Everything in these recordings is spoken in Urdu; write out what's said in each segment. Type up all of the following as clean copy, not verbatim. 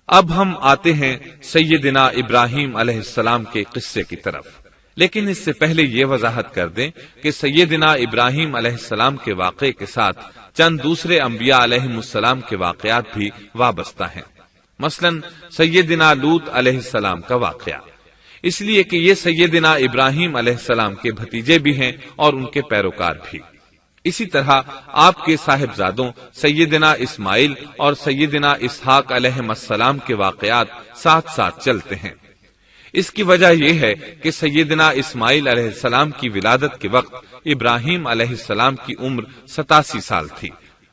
اب ہم آتے ہیں سیدنا ابراہیم علیہ السلام کے قصے کی طرف، لیکن اس سے پہلے یہ وضاحت کر دیں کہ سیدنا ابراہیم علیہ السلام کے واقعے کے ساتھ چند دوسرے انبیاء علیہم السلام کے واقعات بھی وابستہ ہیں، مثلا سیدنا لوط علیہ السلام کا واقعہ، اس لیے کہ یہ سیدنا ابراہیم علیہ السلام کے بھتیجے بھی ہیں اور ان کے پیروکار بھی۔ اسی طرح آپ کے صاحبزادوں سیدنا اسماعیل اور سیدنا اسحاق علیہ السلام کے واقعات ساتھ ساتھ چلتے ہیں۔ اس کی وجہ یہ ہے کہ سیدنا اسماعیل علیہ السلام کی ولادت کے وقت ابراہیم علیہ السلام کی عمر 87 سال تھی،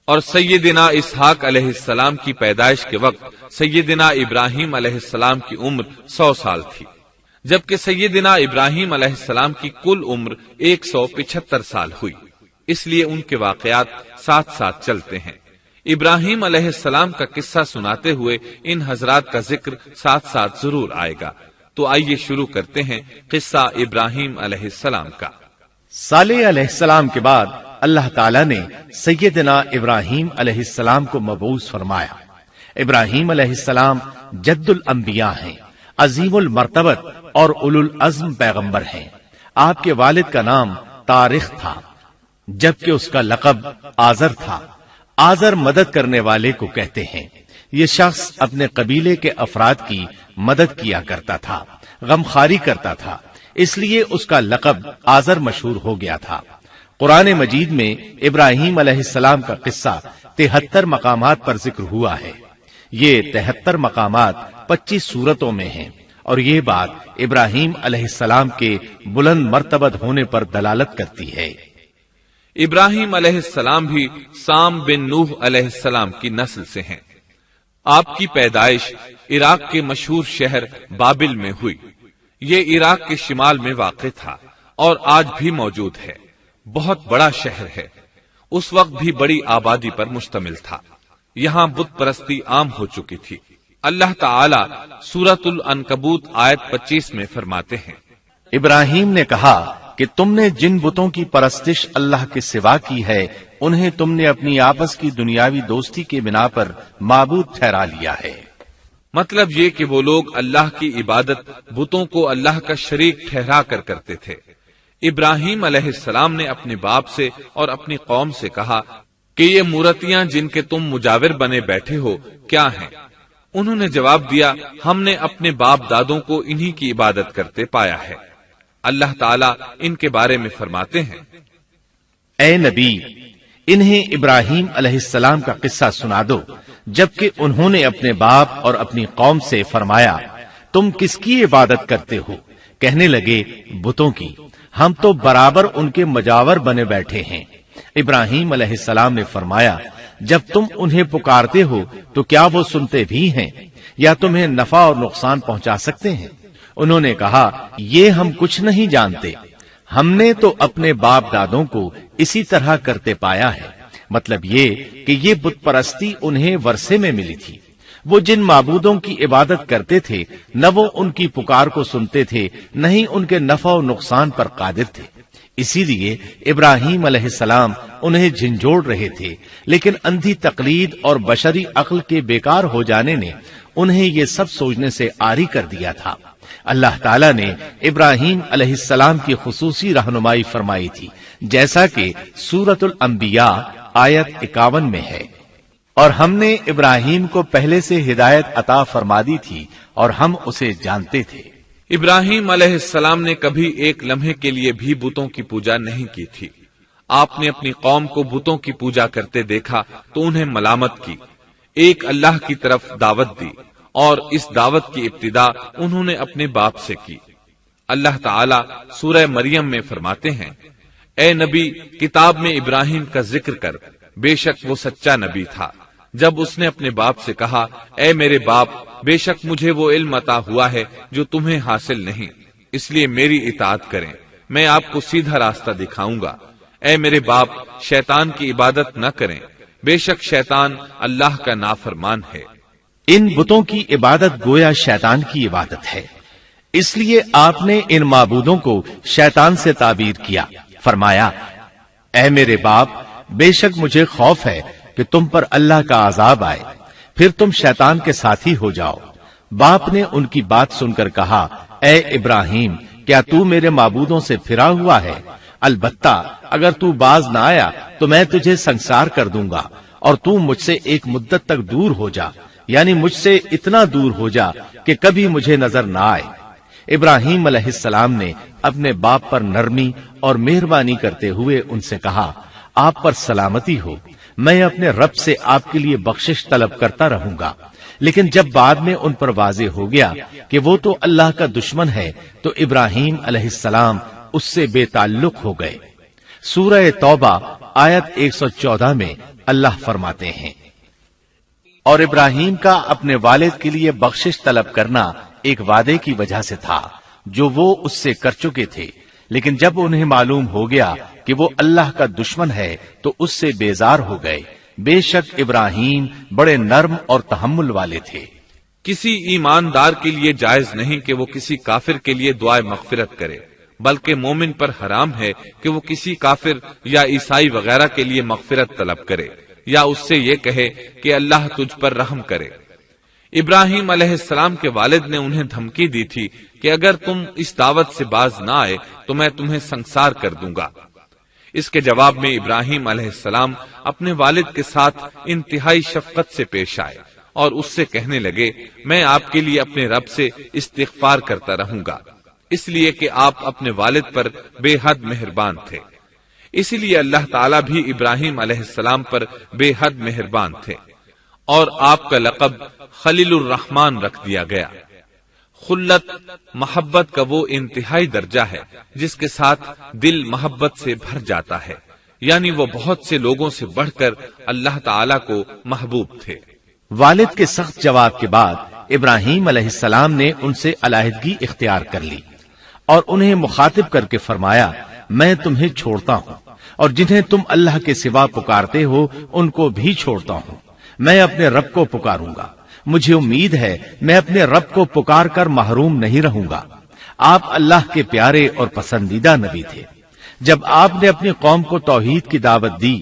اور سیدنا اسحاق علیہ السلام کی پیدائش کے وقت سیدنا ابراہیم علیہ السلام کی عمر 100 سال تھی، جبکہ سیدنا ابراہیم علیہ السلام کی کل عمر 175 سال ہوئی، اس لیے ان کے واقعات ساتھ ساتھ چلتے ہیں۔ ابراہیم علیہ السلام کا قصہ سناتے ہوئے ان حضرات کا ذکر ساتھ ساتھ ضرور آئے گا، تو آئیے شروع کرتے ہیں قصہ ابراہیم علیہ السلام کا۔ صالح علیہ السلام کے بعد اللہ تعالیٰ نے سیدنا ابراہیم علیہ السلام کو مبعوث فرمایا۔ ابراہیم علیہ السلام جد الانبیاء ہیں، عظیم المرتبت اور اولو العزم پیغمبر ہیں۔ آپ کے والد کا نام طارق تھا، جبکہ اس کا لقب آزر تھا۔ آزر مدد کرنے والے کو کہتے ہیں۔ یہ شخص اپنے قبیلے کے افراد کی مدد کیا کرتا تھا، غمخواری کرتا تھا، اس لیے اس کا لقب آزر مشہور ہو گیا تھا۔ قرآن مجید میں ابراہیم علیہ السلام کا قصہ 73 مقامات پر ذکر ہوا ہے۔ یہ 73 مقامات 25 سورتوں میں ہیں، اور یہ بات ابراہیم علیہ السلام کے بلند مرتبت ہونے پر دلالت کرتی ہے۔ ابراہیم علیہ السلام بھی سام بن نوح علیہ السلام کی نسل سے ہیں۔ آپ کی پیدائش عراق کے مشہور شہر بابل میں ہوئی۔ یہ عراق کے شمال میں واقع تھا اور آج بھی موجود ہے۔ بہت بڑا شہر ہے، اس وقت بھی بڑی آبادی پر مشتمل تھا۔ یہاں بت پرستی عام ہو چکی تھی۔ اللہ تعالی سورۃ العنکبوت آیت 25 میں فرماتے ہیں، ابراہیم نے کہا کہ تم نے جن بتوں کی پرستش اللہ کے سوا کی ہے، انہیں تم نے اپنی آپس کی دنیاوی دوستی کے بنا پر معبود ٹھہرا لیا ہے۔ مطلب یہ کہ وہ لوگ اللہ کی عبادت بتوں کو اللہ کا شریک ٹھہرا کر کرتے تھے۔ ابراہیم علیہ السلام نے اپنے باپ سے اور اپنی قوم سے کہا کہ یہ مورتیاں جن کے تم مجاور بنے بیٹھے ہو کیا ہیں؟ انہوں نے جواب دیا، ہم نے اپنے باپ دادوں کو انہی کی عبادت کرتے پایا ہے۔ اللہ تعالیٰ ان کے بارے میں فرماتے ہیں، اے نبی، انہیں ابراہیم علیہ السلام کا قصہ سنا دو، جبکہ انہوں نے اپنے باپ اور اپنی قوم سے فرمایا، تم کس کی عبادت کرتے ہو؟ کہنے لگے، بتوں کی، ہم تو برابر ان کے مجاور بنے بیٹھے ہیں۔ ابراہیم علیہ السلام نے فرمایا، جب تم انہیں پکارتے ہو تو کیا وہ سنتے بھی ہیں یا تمہیں نفع اور نقصان پہنچا سکتے ہیں؟ انہوں نے کہا، یہ ہم کچھ نہیں جانتے، ہم نے تو اپنے باپ دادوں کو اسی طرح کرتے پایا ہے۔ مطلب یہ کہ یہ بت پرستی انہیں ورثے میں ملی تھی۔ وہ جن معبودوں کی عبادت کرتے تھے، نہ وہ ان کی پکار کو سنتے تھے، نہ ہی ان کے نفع و نقصان پر قادر تھے۔ اسی لیے ابراہیم علیہ السلام انہیں جھنجھوڑ رہے تھے، لیکن اندھی تقلید اور بشری عقل کے بیکار ہو جانے نے انہیں یہ سب سوچنے سے عاری کر دیا تھا۔ اللہ تعالیٰ نے ابراہیم علیہ السلام کی خصوصی رہنمائی فرمائی تھی، جیسا کہ سورۃ الانبیاء آیت 51 میں ہے، اور ہم نے ابراہیم کو پہلے سے ہدایت عطا فرما دی تھی اور ہم اسے جانتے تھے۔ ابراہیم علیہ السلام نے کبھی ایک لمحے کے لیے بھی بتوں کی پوجا نہیں کی تھی۔ آپ نے اپنی قوم کو بتوں کی پوجا کرتے دیکھا تو انہیں ملامت کی، ایک اللہ کی طرف دعوت دی، اور اس دعوت کی ابتدا انہوں نے اپنے باپ سے کی۔ اللہ تعالی سورہ مریم میں فرماتے ہیں، اے نبی، کتاب میں ابراہیم کا ذکر کر، بے شک وہ سچا نبی تھا۔ جب اس نے اپنے باپ سے کہا، اے میرے باپ، بے شک مجھے وہ علم عطا ہوا ہے جو تمہیں حاصل نہیں، اس لیے میری اطاعت کریں، میں آپ کو سیدھا راستہ دکھاؤں گا۔ اے میرے باپ، شیطان کی عبادت نہ کریں، بے شک شیطان اللہ کا نافرمان ہے۔ ان بتوں کی عبادت گویا شیطان کی عبادت ہے، اس لیے آپ نے ان معبودوں کو شیطان سے تعبیر کیا۔ فرمایا، اے میرے باپ، بے شک مجھے خوف ہے کہ تم پر اللہ کا عذاب آئے، پھر تم شیطان کے ساتھی ہو جاؤ۔ باپ نے ان کی بات سن کر کہا، اے ابراہیم، کیا تو میرے معبودوں سے پھرا ہوا ہے؟ البتہ اگر تو باز نہ آیا تو میں تجھے سنسار کر دوں گا، اور تو مجھ سے ایک مدت تک دور ہو جا، یعنی مجھ سے اتنا دور ہو جا کہ کبھی مجھے نظر نہ آئے۔ ابراہیم علیہ السلام نے اپنے باپ پر نرمی اور مہربانی کرتے ہوئے ان سے کہا، آپ پر سلامتی ہو، میں اپنے رب سے آپ کے لیے بخشش طلب کرتا رہوں گا۔ لیکن جب بعد میں ان پر واضح ہو گیا کہ وہ تو اللہ کا دشمن ہے تو ابراہیم علیہ السلام اس سے بے تعلق ہو گئے۔ سورہ توبہ آیت 114 میں اللہ فرماتے ہیں، اور ابراہیم کا اپنے والد کے لیے بخشش طلب کرنا ایک وعدے کی وجہ سے تھا جو وہ اس سے کر چکے تھے، لیکن جب انہیں معلوم ہو گیا کہ وہ اللہ کا دشمن ہے تو اس سے بیزار ہو گئے۔ بے شک ابراہیم بڑے نرم اور تحمل والے تھے۔ کسی ایماندار کے لیے جائز نہیں کہ وہ کسی کافر کے لیے دعائے مغفرت کرے، بلکہ مومن پر حرام ہے کہ وہ کسی کافر یا عیسائی وغیرہ کے لیے مغفرت طلب کرے یا اس سے یہ کہے کہ اللہ تجھ پر رحم کرے۔ ابراہیم علیہ السلام کے والد نے انہیں دھمکی دی تھی کہ اگر تم اس دعوت سے باز نہ آئے تو میں تمہیں سنسار کر دوں گا۔ اس کے جواب میں ابراہیم علیہ السلام اپنے والد کے ساتھ انتہائی شفقت سے پیش آئے اور اس سے کہنے لگے، میں آپ کے لیے اپنے رب سے استغفار کرتا رہوں گا، اس لیے کہ آپ اپنے والد پر بے حد مہربان تھے۔ اسی لیے اللہ تعالیٰ بھی ابراہیم علیہ السلام پر بے حد مہربان تھے، اور آپ کا لقب خلیل الرحمن رکھ دیا گیا۔ خلت محبت کا وہ انتہائی درجہ ہے جس کے ساتھ دل محبت سے بھر جاتا ہے، یعنی وہ بہت سے لوگوں سے بڑھ کر اللہ تعالیٰ کو محبوب تھے۔ والد کے سخت جواب کے بعد ابراہیم علیہ السلام نے ان سے علیحدگی اختیار کر لی اور انہیں مخاطب کر کے فرمایا، میں تمہیں چھوڑتا ہوں اور جنہیں تم اللہ کے سوا پکارتے ہو ان کو بھی چھوڑتا ہوں، میں اپنے رب کو پکاروں گا، مجھے امید ہے میں اپنے رب کو پکار کر محروم نہیں رہوں گا۔ آپ اللہ کے پیارے اور پسندیدہ نبی تھے۔ جب آپ نے اپنی قوم کو توحید کی دعوت دی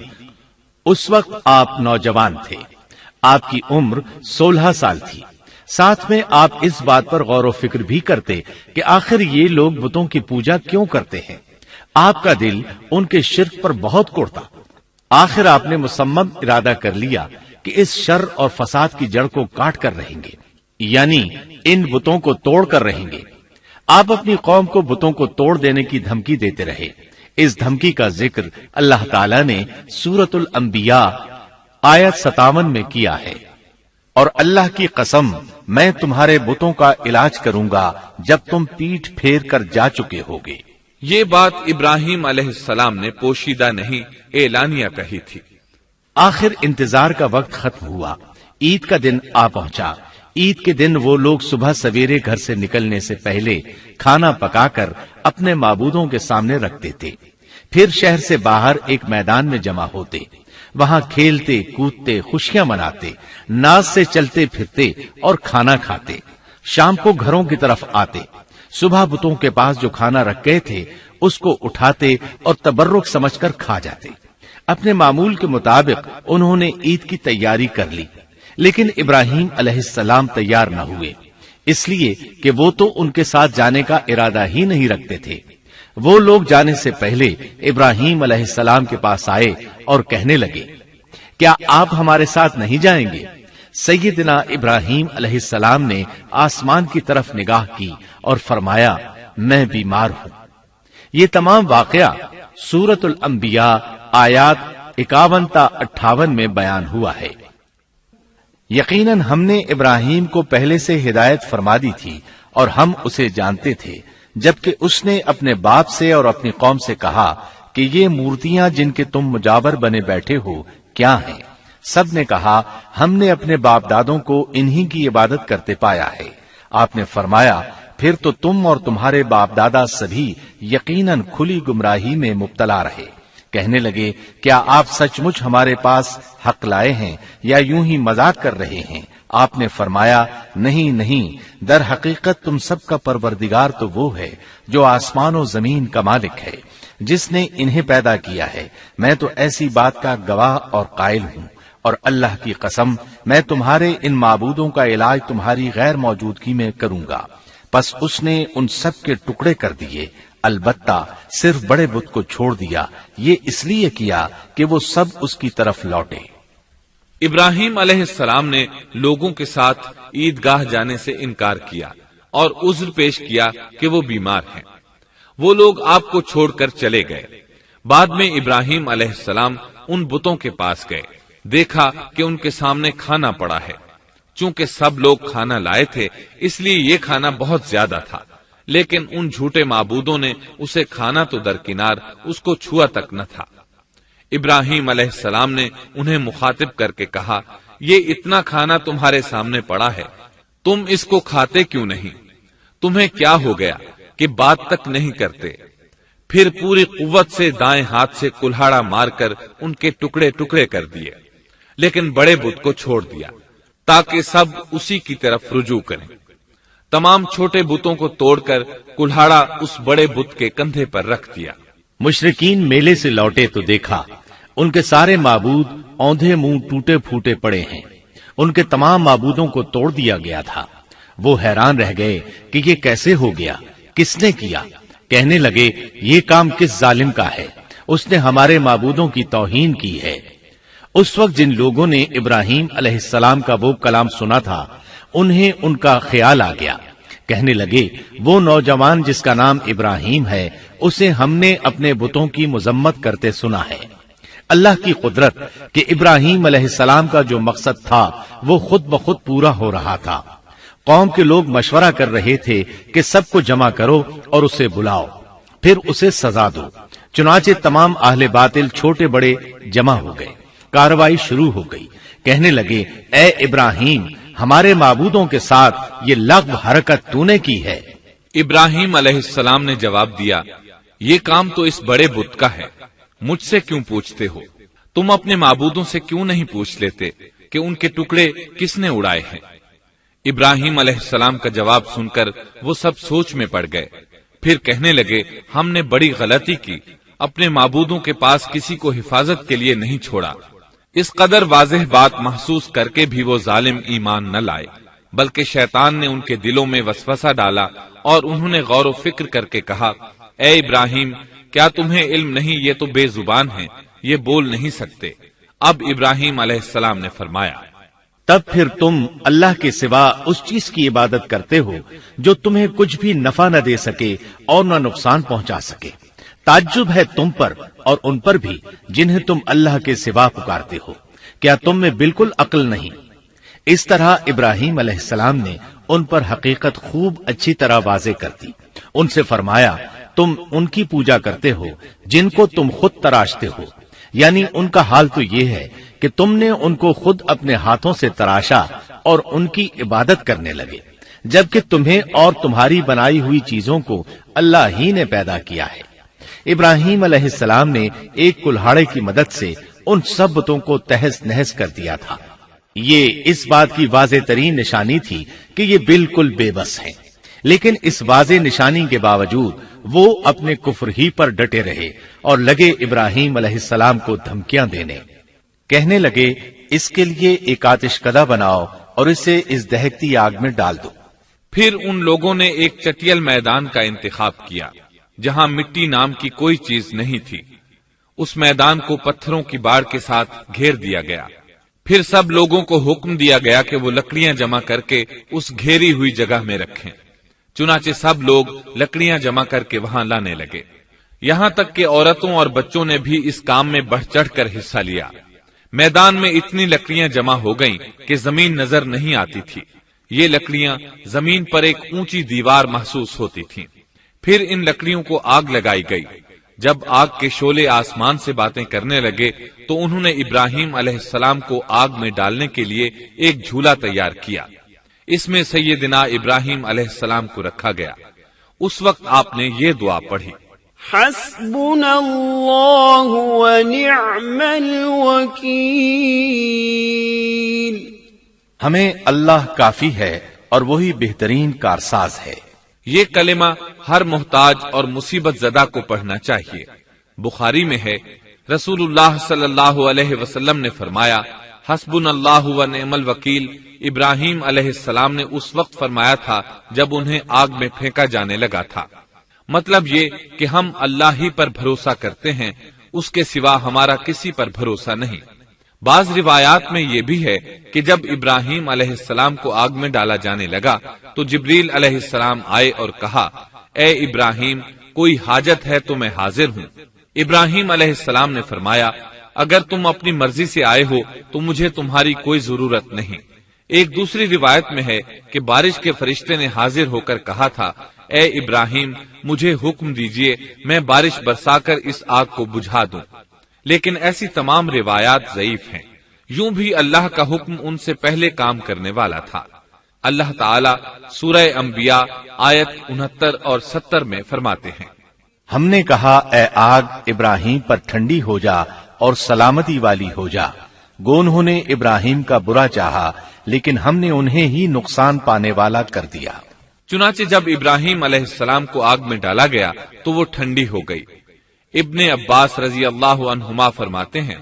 اس وقت آپ نوجوان تھے، آپ کی عمر 16 سال تھی۔ ساتھ میں آپ اس بات پر غور و فکر بھی کرتے کہ آخر یہ لوگ بتوں کی پوجا کیوں کرتے ہیں۔ آپ کا دل ان کے شرک پر بہت کوڑتا۔ آخر آپ نے مصمم ارادہ کر لیا کہ اس شر اور فساد کی جڑ کو کاٹ کر رہیں گے، یعنی ان بتوں کو توڑ کر رہیں گے۔ آپ اپنی قوم کو بتوں کو توڑ دینے کی دھمکی دیتے رہے۔ اس دھمکی کا ذکر اللہ تعالیٰ نے سورۃ الانبیاء آیت 57 میں کیا ہے، اور اللہ کی قسم میں تمہارے بتوں کا علاج کروں گا جب تم پیٹھ پھیر کر جا چکے ہوگے۔ یہ بات ابراہیم علیہ السلام نے پوشیدہ نہیں اعلانیہ کہی تھی۔ آخر انتظار کا وقت ختم ہوا، عید کا دن آ پہنچا۔ عید کے دن وہ لوگ صبح سویرے گھر سے نکلنے سے پہلے کھانا پکا کر اپنے معبودوں کے سامنے رکھتے تھے، پھر شہر سے باہر ایک میدان میں جمع ہوتے، وہاں کھیلتے کودتے خوشیاں مناتے، ناز سے چلتے پھرتے اور کھانا کھاتے۔ شام کو گھروں کی طرف آتے، صبح بتوں کے پاس جو کھانا رکھ گئے تھے اس کو اٹھاتے اور تبرک سمجھ کر کھا جاتے۔ اپنے معمول کے مطابق انہوں نے عید کی تیاری کر لی، لیکن ابراہیم علیہ السلام تیار نہ ہوئے، اس لیے کہ وہ تو ان کے ساتھ جانے کا ارادہ ہی نہیں رکھتے تھے۔ وہ لوگ جانے سے پہلے ابراہیم علیہ السلام کے پاس آئے اور کہنے لگے، کیا آپ ہمارے ساتھ نہیں جائیں گے؟ سیدنا ابراہیم علیہ السلام نے آسمان کی طرف نگاہ کی اور فرمایا، میں بیمار ہوں۔ یہ تمام واقعہ سورۃ الانبیاء آیات 51 تا 58 میں بیان ہوا ہے۔ یقیناً ہم نے ابراہیم کو پہلے سے ہدایت فرما دی تھی اور ہم اسے جانتے تھے، جبکہ اس نے اپنے باپ سے اور اپنی قوم سے کہا کہ یہ مورتیاں جن کے تم مجاور بنے بیٹھے ہو کیا ہیں؟ سب نے کہا، ہم نے اپنے باپ دادوں کو انہی کی عبادت کرتے پایا ہے۔ آپ نے فرمایا، پھر تو تم اور تمہارے باپ دادا سبھی یقیناً کھلی گمراہی میں مبتلا رہے۔ کہنے لگے، کیا آپ سچ مچ ہمارے پاس حق لائے ہیں یا یوں ہی مذاق کر رہے ہیں؟ آپ نے فرمایا، نہیں نہیں، در حقیقت تم سب کا پروردگار تو وہ ہے جو آسمان و زمین کا مالک ہے، جس نے انہیں پیدا کیا ہے۔ میں تو ایسی بات کا گواہ اور قائل ہوں، اور اللہ کی قسم میں تمہارے ان معبودوں کا علاج تمہاری غیر موجودگی میں کروں گا۔ پس اس نے ان سب کے ٹکڑے کر دیے، البتہ صرف بڑے بت کو چھوڑ دیا، یہ اس لیے کیا کہ وہ سب اس کی طرف لوٹے۔ ابراہیم علیہ السلام نے لوگوں کے ساتھ عیدگاہ جانے سے انکار کیا اور عذر پیش کیا کہ وہ بیمار ہیں۔ وہ لوگ آپ کو چھوڑ کر چلے گئے۔ بعد میں ابراہیم علیہ السلام ان بتوں کے پاس گئے، دیکھا کہ ان کے سامنے کھانا پڑا ہے۔ چونکہ سب لوگ کھانا لائے تھے اس لیے یہ کھانا بہت زیادہ تھا، لیکن ان جھوٹے معبودوں نے اسے کھانا تو درکنار اس کو چھوا تک نہ تھا۔ ابراہیم علیہ السلام نے انہیں مخاطب کر کے کہا، یہ اتنا کھانا تمہارے سامنے پڑا ہے، تم اس کو کھاتے کیوں نہیں؟ تمہیں کیا ہو گیا کہ بات تک نہیں کرتے؟ پھر پوری قوت سے دائیں ہاتھ سے کلہاڑا مار کر ان کے ٹکڑے ٹکڑے کر دیے، لیکن بڑے بت کو چھوڑ دیا تاکہ سب اسی کی طرف رجوع کریں۔ تمام چھوٹے بتوں کو توڑ کر کلہاڑا اس بڑے بت کے کندھے پر رکھ دیا۔ مشرکین میلے سے لوٹے تو دیکھا ان کے سارے معبود اوندھے منہ ٹوٹے پھوٹے پڑے ہیں، ان کے تمام معبودوں کو توڑ دیا گیا تھا۔ وہ حیران رہ گئے کہ یہ کیسے ہو گیا، کس نے کیا؟ کہنے لگے، یہ کام کس ظالم کا ہے؟ اس نے ہمارے معبودوں کی توہین کی ہے۔ اس وقت جن لوگوں نے ابراہیم علیہ السلام کا وہ کلام سنا تھا انہیں ان کا خیال آ گیا، کہنے لگے، وہ نوجوان جس کا نام ابراہیم ہے اسے ہم نے اپنے بتوں کی مذمت کرتے سنا ہے۔ اللہ کی قدرت کہ ابراہیم علیہ السلام کا جو مقصد تھا وہ خود بخود پورا ہو رہا تھا۔ قوم کے لوگ مشورہ کر رہے تھے کہ سب کو جمع کرو اور اسے بلاؤ، پھر اسے سزا دو۔ چنانچہ تمام اہل باطل چھوٹے بڑے جمع ہو گئے، کارروائی شروع ہو گئی۔ کہنے لگے، اے ابراہیم، ہمارے معبودوں کے ساتھ یہ لغو حرکت تو نے کی ہے۔ ابراہیم علیہ السلام نے جواب دیا، یہ کام تو اس بڑے بت کا ہے، مجھ سے کیوں پوچھتے ہو؟ تم اپنے معبودوں سے کیوں نہیں پوچھ لیتے کہ ان کے ٹکڑے کس نے اڑائے ہیں؟ ابراہیم علیہ السلام کا جواب سن کر وہ سب سوچ میں پڑ گئے، پھر کہنے لگے، ہم نے بڑی غلطی کی، اپنے معبودوں کے پاس کسی کو حفاظت کے لیے نہیں چھوڑا۔ اس قدر واضح بات محسوس کر کے بھی وہ ظالم ایمان نہ لائے، بلکہ شیطان نے ان کے دلوں میں وسوسہ ڈالا اور انہوں نے غور و فکر کر کے کہا، اے ابراہیم، کیا تمہیں علم نہیں؟ یہ تو بے زبان ہیں، یہ بول نہیں سکتے۔ اب ابراہیم علیہ السلام نے فرمایا، تب پھر تم اللہ کے سوا اس چیز کی عبادت کرتے ہو جو تمہیں کچھ بھی نفع نہ دے سکے اور نہ نقصان پہنچا سکے۔ تعجب ہے تم پر اور ان پر بھی جنہیں تم اللہ کے سوا پکارتے ہو، کیا تم میں بالکل عقل نہیں؟ اس طرح ابراہیم علیہ السلام نے ان پر حقیقت خوب اچھی طرح واضح کر دی۔ ان سے فرمایا، تم ان کی پوجا کرتے ہو جن کو تم خود تراشتے ہو، یعنی ان کا حال تو یہ ہے کہ تم نے ان کو خود اپنے ہاتھوں سے تراشا اور ان کی عبادت کرنے لگے، جبکہ تمہیں اور تمہاری بنائی ہوئی چیزوں کو اللہ ہی نے پیدا کیا ہے۔ ابراہیم علیہ السلام نے ایک کلہاڑے کی مدد سے ان سب بتوں کو تہس نہس کر دیا تھا۔ یہ اس بات کی واضح ترین نشانی تھی کہ یہ بالکل بے بس ہیں، لیکن اس واضح نشانی کے باوجود وہ اپنے کفر ہی پر ڈٹے رہے اور لگے ابراہیم علیہ السلام کو دھمکیاں دینے۔ کہنے لگے، اس کے لیے ایک آتش کدہ بناؤ اور اسے اس دہکتی آگ میں ڈال دو۔ پھر ان لوگوں نے ایک چٹیل میدان کا انتخاب کیا جہاں مٹی نام کی کوئی چیز نہیں تھی۔ اس میدان کو پتھروں کی باڑ کے ساتھ گھیر دیا گیا۔ پھر سب لوگوں کو حکم دیا گیا کہ وہ لکڑیاں جمع کر کے اس گھیری ہوئی جگہ میں رکھیں۔ چنانچہ سب لوگ لکڑیاں جمع کر کے وہاں لانے لگے، یہاں تک کہ عورتوں اور بچوں نے بھی اس کام میں بڑھ چڑھ کر حصہ لیا۔ میدان میں اتنی لکڑیاں جمع ہو گئیں کہ زمین نظر نہیں آتی تھی۔ یہ لکڑیاں زمین پر ایک اونچی دیوار محسوس ہوتی تھیں۔ پھر ان لکڑیوں کو آگ لگائی گئی۔ جب آگ کے شعلے آسمان سے باتیں کرنے لگے تو انہوں نے ابراہیم علیہ السلام کو آگ میں ڈالنے کے لیے ایک جھولا تیار کیا۔ اس میں سیدنا ابراہیم علیہ السلام کو رکھا گیا۔ اس وقت آپ نے یہ دعا پڑھی، حسبنا اللہ ونعم الوکیل۔ ہمیں اللہ کافی ہے اور وہی بہترین کارساز ہے۔ یہ کلمہ ہر محتاج اور مصیبت زدہ کو پڑھنا چاہیے۔ بخاری میں ہے، رسول اللہ صلی اللہ علیہ وسلم نے فرمایا، حسبن اللہ و نعم الوکیل ابراہیم علیہ السلام نے اس وقت فرمایا تھا جب انہیں آگ میں پھینکا جانے لگا تھا۔ مطلب یہ کہ ہم اللہ ہی پر بھروسہ کرتے ہیں، اس کے سوا ہمارا کسی پر بھروسہ نہیں۔ بعض روایات میں یہ بھی ہے کہ جب ابراہیم علیہ السلام کو آگ میں ڈالا جانے لگا تو جبریل علیہ السلام آئے اور کہا، اے ابراہیم، کوئی حاجت ہے تو میں حاضر ہوں۔ ابراہیم علیہ السلام نے فرمایا، اگر تم اپنی مرضی سے آئے ہو تو مجھے تمہاری کوئی ضرورت نہیں۔ ایک دوسری روایت میں ہے کہ بارش کے فرشتے نے حاضر ہو کر کہا تھا، اے ابراہیم، مجھے حکم دیجئے میں بارش برسا کر اس آگ کو بجھا دوں۔ لیکن ایسی تمام روایات ضعیف ہیں۔ یوں بھی اللہ کا حکم ان سے پہلے کام کرنے والا تھا۔ اللہ تعالیٰ سورہ انبیاء آیت 69 اور 70 میں فرماتے ہیں، ہم نے کہا، اے آگ ابراہیم پر ٹھنڈی ہو جا اور سلامتی والی ہو جا۔ گو انہوں نے ابراہیم کا برا چاہا لیکن ہم نے انہیں ہی نقصان پانے والا کر دیا۔ چنانچہ جب ابراہیم علیہ السلام کو آگ میں ڈالا گیا تو وہ ٹھنڈی ہو گئی۔ ابن عباس رضی اللہ عنہما فرماتے ہیں،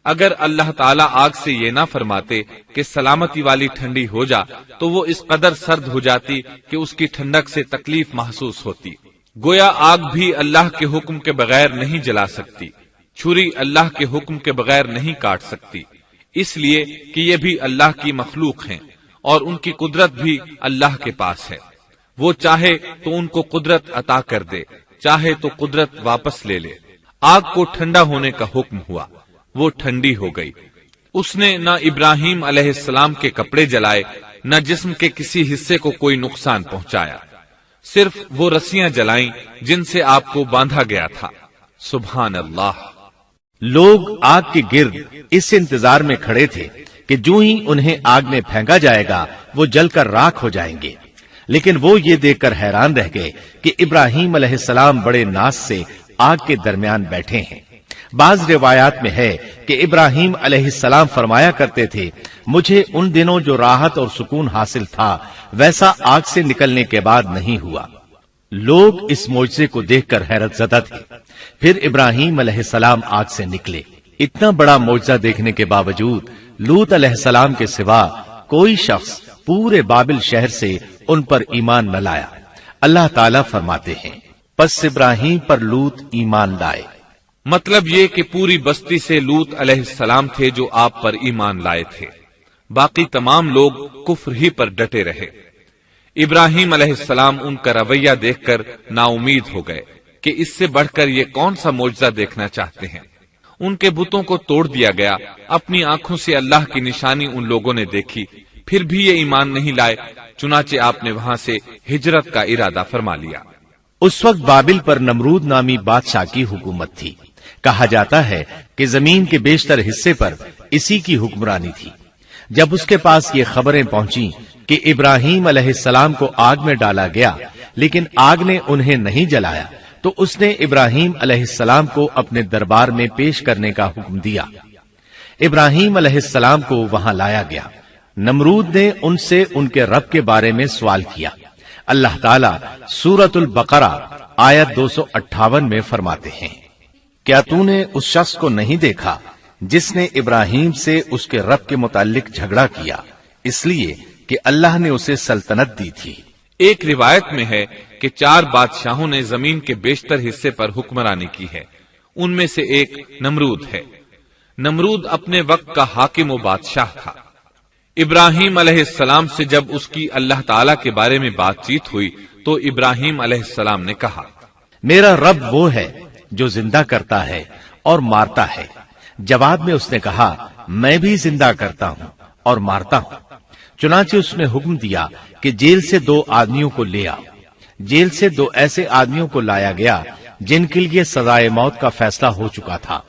اگر اللہ تعالیٰ آگ سے یہ نہ فرماتے کہ سلامتی والی ٹھنڈی ہو جا تو وہ اس قدر سرد ہو جاتی کہ اس کی ٹھنڈک سے تکلیف محسوس ہوتی۔ گویا آگ بھی اللہ کے حکم کے بغیر نہیں جلا سکتی، چھری اللہ کے حکم کے بغیر نہیں کاٹ سکتی، اس لیے کہ یہ بھی اللہ کی مخلوق ہیں اور ان کی قدرت بھی اللہ کے پاس ہے۔ وہ چاہے تو ان کو قدرت عطا کر دے، چاہے تو قدرت واپس لے لے۔ آگ کو ٹھنڈا ہونے کا حکم ہوا، وہ ٹھنڈی ہو گئی۔ اس نے نہ ابراہیم علیہ السلام کے کپڑے جلائے، نہ جسم کے کسی حصے کو کوئی نقصان پہنچایا، صرف وہ رسیاں جلائیں جن سے آپ کو باندھا گیا تھا۔ سبحان اللہ۔ لوگ آگ کے گرد اس انتظار میں کھڑے تھے کہ جو ہی انہیں آگ میں پھینکا جائے گا وہ جل کر راکھ ہو جائیں گے، لیکن وہ یہ دیکھ کر حیران رہ گئے کہ ابراہیم علیہ السلام بڑے ناز سے آگ کے درمیان بیٹھے ہیں۔ بعض روایات میں ہے کہ ابراہیم علیہ السلام فرمایا کرتے تھے، مجھے ان دنوں جو راحت اور سکون حاصل تھا ویسا آگ سے نکلنے کے بعد نہیں ہوا۔ لوگ اس معجزے کو دیکھ کر حیرت زدہ تھے۔ پھر ابراہیم علیہ السلام آگ سے نکلے۔ اتنا بڑا معجزہ دیکھنے کے باوجود لوط علیہ السلام کے سوا کوئی شخص پورے بابل شہر سے ان پر ایمان نہ لایا۔ اللہ تعالیٰ فرماتے ہیں، پس ابراہیم پر لوط ایمان لائے۔ مطلب یہ کہ پوری بستی سے لوط علیہ السلام تھے جو آپ پر ایمان لائے تھے، باقی تمام لوگ کفر ہی پر ڈٹے رہے۔ ابراہیم علیہ السلام ان کا رویہ دیکھ کر نا امید ہو گئے کہ اس سے بڑھ کر یہ کون سا معجزہ دیکھنا چاہتے ہیں۔ ان کے بتوں کو توڑ دیا گیا، اپنی آنکھوں سے اللہ کی نشانی ان لوگوں نے دیکھی، پھر بھی یہ ایمان نہیں لائے، چنانچہ آپ نے وہاں سے ہجرت کا ارادہ فرما لیا۔ اس وقت بابل پر نمرود نامی بادشاہ کی حکومت تھی۔ کہا جاتا ہے کہ زمین کے بیشتر حصے پر اسی کی حکمرانی تھی۔ جب اس کے پاس یہ خبریں پہنچیں کہ ابراہیم علیہ السلام کو آگ میں ڈالا گیا لیکن آگ نے انہیں نہیں جلایا تو اس نے ابراہیم علیہ السلام کو اپنے دربار میں پیش کرنے کا حکم دیا۔ ابراہیم علیہ السلام کو وہاں لایا گیا۔ نمرود نے ان سے ان کے رب کے بارے میں سوال کیا۔ اللہ تعالیٰ سورۃ البقرہ آیت 258 میں فرماتے ہیں، کیا تو نے اس شخص کو نہیں دیکھا جس نے ابراہیم سے اس کے رب کے متعلق جھگڑا کیا، اس لیے کہ اللہ نے اسے سلطنت دی تھی۔ ایک روایت میں ہے کہ 4 بادشاہوں نے زمین کے بیشتر حصے پر حکمرانی کی ہے، ان میں سے ایک نمرود ہے۔ نمرود اپنے وقت کا حاکم و بادشاہ تھا۔ ابراہیم علیہ السلام سے جب اس کی اللہ تعالیٰ کے بارے میں بات چیت ہوئی تو ابراہیم علیہ السلام نے کہا، میرا رب وہ ہے جو زندہ کرتا ہے اور مارتا ہے۔ جواب میں اس نے کہا، میں بھی زندہ کرتا ہوں اور مارتا ہوں۔ چنانچہ اس نے حکم دیا کہ جیل سے 2 آدمیوں کو لے آؤ۔ جیل سے 2 ایسے آدمیوں کو لایا گیا جن کے لیے سزائے موت کا فیصلہ ہو چکا تھا۔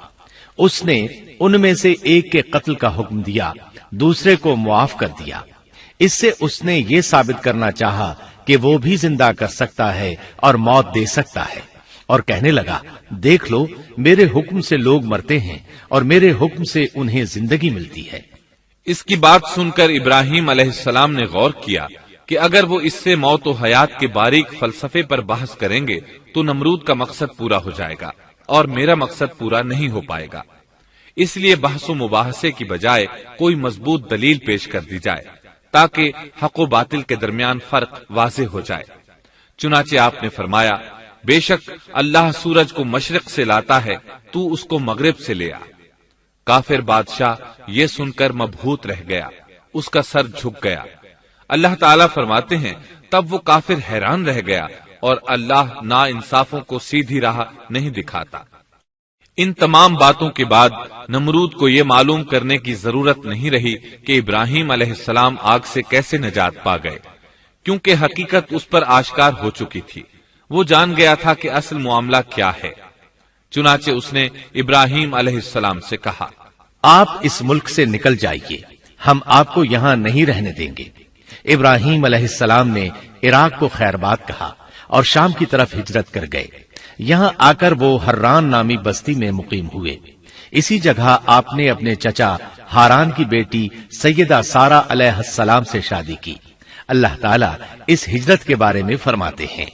اس نے ان میں سے ایک کے قتل کا حکم دیا، دوسرے کو معاف کر دیا۔ اس سے اس نے یہ ثابت کرنا چاہا کہ وہ بھی زندہ کر سکتا ہے اور موت دے سکتا ہے، اور کہنے لگا، دیکھ لو، میرے حکم سے لوگ مرتے ہیں اور میرے حکم سے انہیں زندگی ملتی ہے۔ اس کی بات سن کر ابراہیم علیہ السلام نے غور کیا کہ اگر وہ اس سے موت و حیات کے باریک فلسفے پر بحث کریں گے تو نمرود کا مقصد پورا ہو جائے گا اور میرا مقصد پورا نہیں ہو پائے گا۔ اس لیے بحث و مباحثے کی بجائے کوئی مضبوط دلیل پیش کر دی جائے تاکہ حق و باطل کے درمیان فرق واضح ہو جائے۔ چنانچہ آپ نے فرمایا، بے شک اللہ سورج کو مشرق سے لاتا ہے، تو اس کو مغرب سے لے آ۔ کافر بادشاہ یہ سن کر مبہوت رہ گیا، اس کا سر جھک گیا۔ اللہ تعالیٰ فرماتے ہیں تب وہ کافر حیران رہ گیا اور اللہ نا انصافوں کو سیدھی راہ نہیں دکھاتا۔ ان تمام باتوں کے بعد نمرود کو یہ معلوم کرنے کی ضرورت نہیں رہی کہ ابراہیم علیہ السلام آگ سے کیسے نجات پا گئے، کیونکہ حقیقت اس پر آشکار ہو چکی تھی۔ وہ جان گیا تھا کہ اصل معاملہ کیا ہے۔ چنانچہ اس نے ابراہیم علیہ السلام سے کہا، آپ اس ملک سے نکل جائیے، ہم آپ کو یہاں نہیں رہنے دیں گے۔ ابراہیم علیہ السلام نے عراق کو خیر بات کہا اور شام کی طرف ہجرت کر گئے۔ یہاں آ کر وہ حران نامی بستی میں مقیم ہوئے۔ اسی جگہ آپ نے اپنے چچا ہاران کی بیٹی سیدہ سارہ علیہ السلام سے شادی کی۔ اللہ تعالیٰ اس ہجرت کے بارے میں فرماتے ہیں،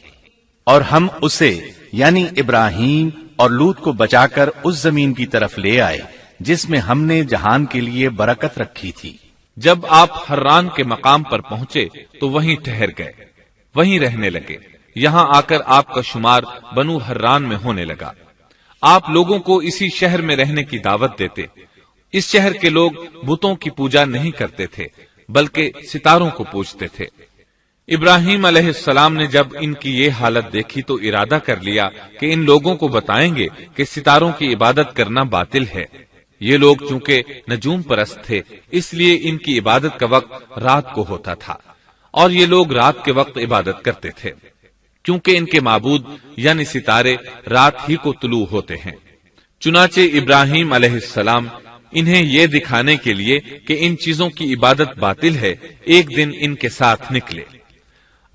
اور ہم اسے یعنی ابراہیم اور لوط کو بچا کر اس زمین کی طرف لے آئے جس میں ہم نے جہان کے لیے برکت رکھی تھی۔ جب آپ حران کے مقام پر پہنچے تو وہیں ٹھہر گئے، وہیں رہنے لگے۔ یہاں آ کر آپ کا شمار بنو حران میں ہونے لگا۔ آپ لوگوں کو اسی شہر میں رہنے کی دعوت دیتے۔ اس شہر کے لوگ بتوں کی پوجا نہیں کرتے تھے بلکہ ستاروں کو پوجتے تھے۔ ابراہیم علیہ السلام نے جب ان کی یہ حالت دیکھی تو ارادہ کر لیا کہ ان لوگوں کو بتائیں گے کہ ستاروں کی عبادت کرنا باطل ہے۔ یہ لوگ چونکہ نجوم پرست تھے اس لیے ان کی عبادت کا وقت رات کو ہوتا تھا، اور یہ لوگ رات کے وقت عبادت کرتے تھے، کیونکہ ان کے معبود یعنی ستارے رات ہی کو طلوع ہوتے ہیں۔ چنانچہ ابراہیم علیہ السلام انہیں یہ دکھانے کے لیے کہ ان چیزوں کی عبادت باطل ہے ایک دن ان کے ساتھ نکلے۔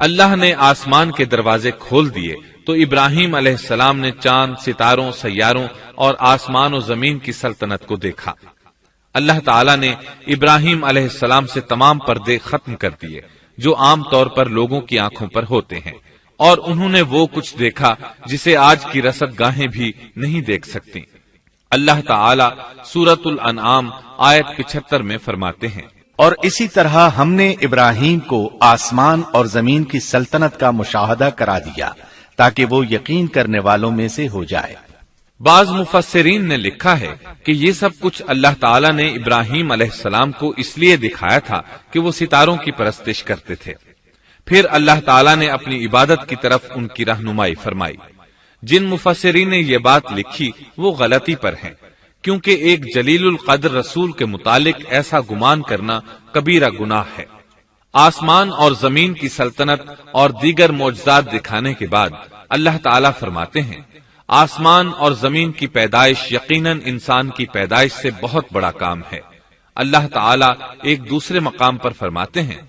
اللہ نے آسمان کے دروازے کھول دیے تو ابراہیم علیہ السلام نے چاند، ستاروں، سیاروں اور آسمان و زمین کی سلطنت کو دیکھا۔ اللہ تعالیٰ نے ابراہیم علیہ السلام سے تمام پردے ختم کر دیے جو عام طور پر لوگوں کی آنکھوں پر ہوتے ہیں، اور انہوں نے وہ کچھ دیکھا جسے آج کی رصد گاہیں بھی نہیں دیکھ سکتی۔ اللہ تعالیٰ سورۃ الانعام آیت 75 میں فرماتے ہیں، اور اسی طرح ہم نے ابراہیم کو آسمان اور زمین کی سلطنت کا مشاہدہ کرا دیا تاکہ وہ یقین کرنے والوں میں سے ہو جائے۔ بعض مفسرین نے لکھا ہے کہ یہ سب کچھ اللہ تعالیٰ نے ابراہیم علیہ السلام کو اس لیے دکھایا تھا کہ وہ ستاروں کی پرستش کرتے تھے۔ پھر اللہ تعالیٰ نے اپنی عبادت کی طرف ان کی رہنمائی فرمائی۔ جن مفسرین نے یہ بات لکھی وہ غلطی پر ہیں، کیونکہ ایک جلیل القدر رسول کے متعلق ایسا گمان کرنا کبیرہ گناہ ہے۔ آسمان اور زمین کی سلطنت اور دیگر معجزات دکھانے کے بعد اللہ تعالیٰ فرماتے ہیں، آسمان اور زمین کی پیدائش یقیناً انسان کی پیدائش سے بہت بڑا کام ہے۔ اللہ تعالیٰ ایک دوسرے مقام پر فرماتے ہیں،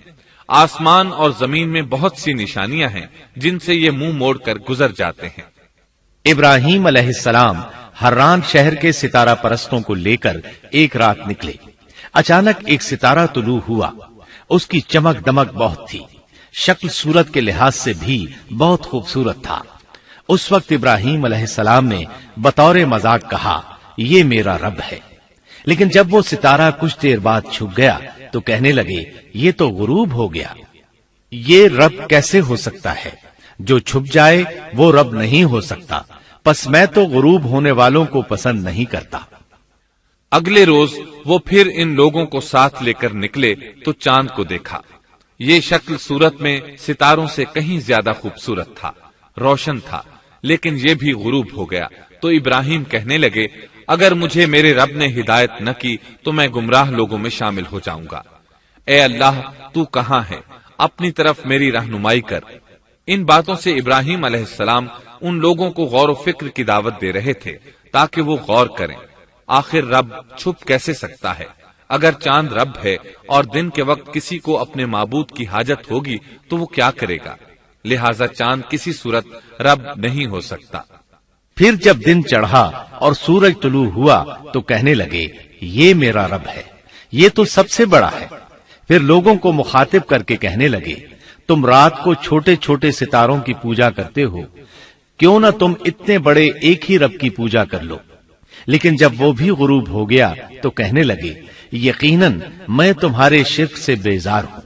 آسمان اور زمین میں بہت سی نشانیاں ہیں جن سے یہ منہ موڑ کر گزر جاتے ہیں۔ ابراہیم علیہ السلام حران شہر کے ستارہ پرستوں کو لے کر ایک رات نکلے۔ اچانک ایک ستارہ طلوع ہوا، اس کی چمک دمک بہت تھی، شکل صورت کے لحاظ سے بھی بہت خوبصورت تھا۔ اس وقت ابراہیم علیہ السلام نے بطور مذاق کہا، یہ میرا رب ہے۔ لیکن جب وہ ستارہ کچھ دیر بعد چھپ گیا تو کہنے لگے، یہ تو غروب ہو گیا، یہ رب کیسے ہو سکتا ہے؟ جو چھپ جائے وہ رب نہیں ہو سکتا، پس میں تو غروب ہونے والوں کو پسند نہیں کرتا۔ اگلے روز وہ پھر ان لوگوں کو ساتھ لے کر نکلے تو چاند کو دیکھا۔ یہ شکل صورت میں ستاروں سے کہیں زیادہ خوبصورت تھا، روشن تھا، لیکن یہ بھی غروب ہو گیا۔ تو ابراہیم کہنے لگے، اگر مجھے میرے رب نے ہدایت نہ کی تو میں گمراہ لوگوں میں شامل ہو جاؤں گا۔ اے اللہ، تو کہاں ہے؟ اپنی طرف میری رہنمائی کر۔ ان باتوں سے ابراہیم علیہ السلام ان لوگوں کو غور و فکر کی دعوت دے رہے تھے تاکہ وہ غور کریں، آخر رب چھپ کیسے سکتا ہے؟ اگر چاند رب ہے اور دن کے وقت کسی کو اپنے معبود کی حاجت ہوگی تو وہ کیا کرے گا؟ لہذا چاند کسی صورت رب نہیں ہو سکتا۔ پھر جب دن چڑھا اور سورج طلوع ہوا تو کہنے لگے، یہ میرا رب ہے، یہ تو سب سے بڑا ہے۔ پھر لوگوں کو مخاطب کر کے کہنے لگے، تم رات کو چھوٹے چھوٹے ستاروں کی پوجا کرتے ہو، کیوں نہ تم اتنے بڑے ایک ہی رب کی پوجا کر لو۔ لیکن جب وہ بھی غروب ہو گیا تو کہنے لگے یقیناً میں تمہارے شرک سے بیزار ہوں.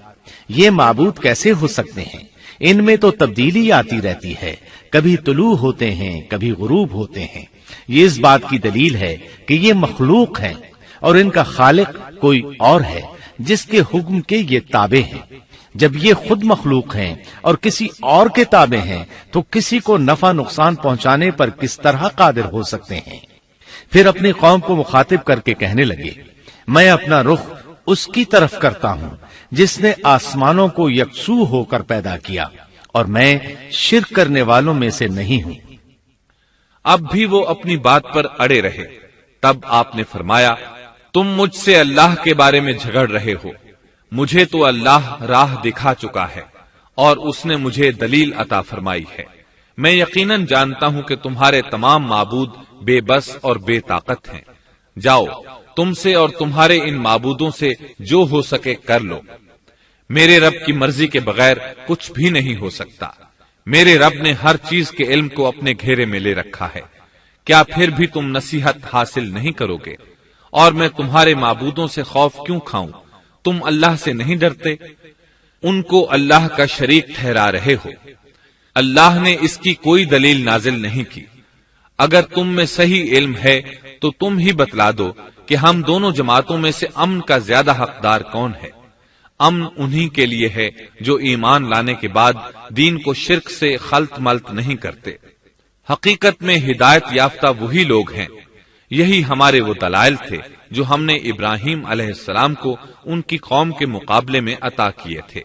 یہ معبود کیسے ہو سکتے ہیں؟ ان میں تو تبدیلی آتی رہتی ہے، کبھی طلوع ہوتے ہیں کبھی غروب ہوتے ہیں. یہ اس بات کی دلیل ہے کہ یہ مخلوق ہیں اور ان کا خالق کوئی اور ہے جس کے حکم کے یہ تابع ہیں. جب یہ خود مخلوق ہیں اور کسی اور کے تابع ہیں تو کسی کو نفع نقصان پہنچانے پر کس طرح قادر ہو سکتے ہیں؟ پھر اپنی قوم کو مخاطب کر کے کہنے لگے میں اپنا رخ اس کی طرف کرتا ہوں جس نے آسمانوں کو یکسو ہو کر پیدا کیا اور میں شرک کرنے والوں میں سے نہیں ہوں. اب بھی وہ اپنی بات پر اڑے رہے. تب آپ نے فرمایا تم مجھ سے اللہ کے بارے میں جھگڑ رہے ہو. مجھے تو اللہ راہ دکھا چکا ہے اور اس نے مجھے دلیل عطا فرمائی ہے. میں یقیناً جانتا ہوں کہ تمہارے تمام معبود بے بس اور بے طاقت ہیں. جاؤ تم سے اور تمہارے ان معبودوں سے جو ہو سکے کر لو. میرے رب کی مرضی کے بغیر کچھ بھی نہیں ہو سکتا. میرے رب نے ہر چیز کے علم کو اپنے گھیرے میں لے رکھا ہے. کیا پھر بھی تم نصیحت حاصل نہیں کرو گے؟ اور میں تمہارے معبودوں سے خوف کیوں کھاؤں؟ تم اللہ سے نہیں ڈرتے؟ ان کو اللہ کا شریک ٹھہرا رہے ہو. اللہ نے اس کی کوئی دلیل نازل نہیں کی. اگر تم میں صحیح علم ہے تو تم ہی بتلا دو کہ ہم دونوں جماعتوں میں سے امن کا زیادہ حقدار کون ہے. امن انہی کے لیے ہے جو ایمان لانے کے بعد دین کو شرک سے خلط ملط نہیں کرتے. حقیقت میں ہدایت یافتہ وہی لوگ ہیں. یہی ہمارے وہ دلائل تھے جو ہم نے ابراہیم علیہ السلام کو ان کی قوم کے مقابلے میں عطا کیے تھے،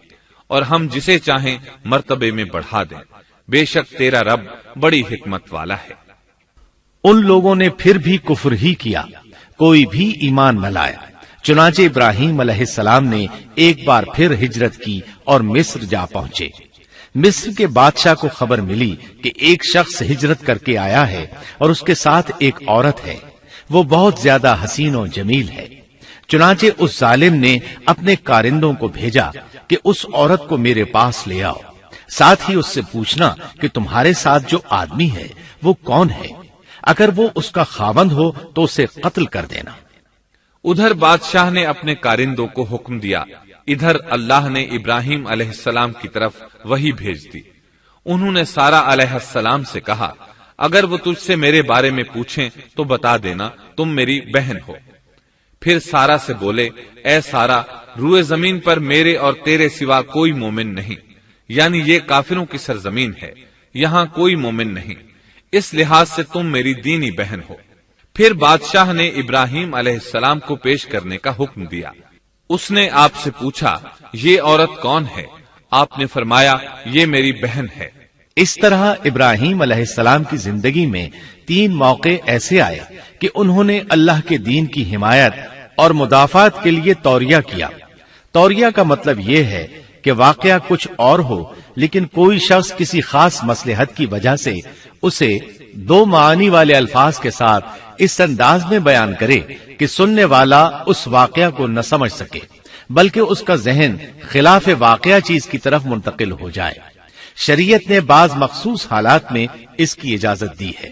اور ہم جسے چاہیں مرتبے میں بڑھا دیں. بے شک تیرا رب بڑی حکمت والا ہے. ان لوگوں نے پھر بھی کفر ہی کیا، کوئی بھی ایمان نہ لایا. چنانچہ ابراہیم علیہ السلام نے ایک بار پھر ہجرت کی اور مصر جا پہنچے. مصر کے بادشاہ کو خبر ملی کہ ایک شخص ہجرت کر کے آیا ہے اور اس کے ساتھ ایک عورت ہے. وہ بہت زیادہ حسین و جمیل ہے. چنانچہ اس ظالم نے اپنے کارندوں کو بھیجا کہ اس عورت کو میرے پاس لے آؤ. ساتھ ہی اس سے پوچھنا کہ تمہارے ساتھ جو آدمی ہے وہ کون ہے. اگر وہ اس کا خاوند ہو تو اسے قتل کر دینا. ادھر بادشاہ نے اپنے کارندوں کو حکم دیا. ادھر اللہ نے ابراہیم علیہ السلام کی طرف وحی بھیج دی. انہوں نے سارا علیہ السلام سے کہا اگر وہ تجھ سے میرے بارے میں پوچھیں تو بتا دینا تم میری بہن ہو. پھر سارا سے بولے اے سارا، روئے زمین پر میرے اور تیرے سوا کوئی مومن نہیں، یعنی یہ کافروں کی سرزمین ہے، یہاں کوئی مومن نہیں، اس لحاظ سے تم میری دینی بہن ہو. پھر بادشاہ نے ابراہیم علیہ السلام کو پیش کرنے کا حکم دیا. اس نے آپ سے پوچھا یہ عورت کون ہے؟ آپ نے فرمایا یہ میری بہن ہے. اس طرح ابراہیم علیہ السلام کی زندگی میں 3 موقع ایسے آئے کہ انہوں نے اللہ کے دین کی حمایت اور مدافعت کے لیے توریہ کیا. توریہ کا مطلب یہ ہے کہ واقعہ کچھ اور ہو لیکن کوئی شخص کسی خاص مصلحت کی وجہ سے اسے 2 معانی والے الفاظ کے ساتھ اس انداز میں بیان کرے کہ سننے والا اس واقعہ کو نہ سمجھ سکے بلکہ اس کا ذہن خلاف واقعہ چیز کی طرف منتقل ہو جائے. شریعت نے بعض مخصوص حالات میں اس کی اجازت دی ہے.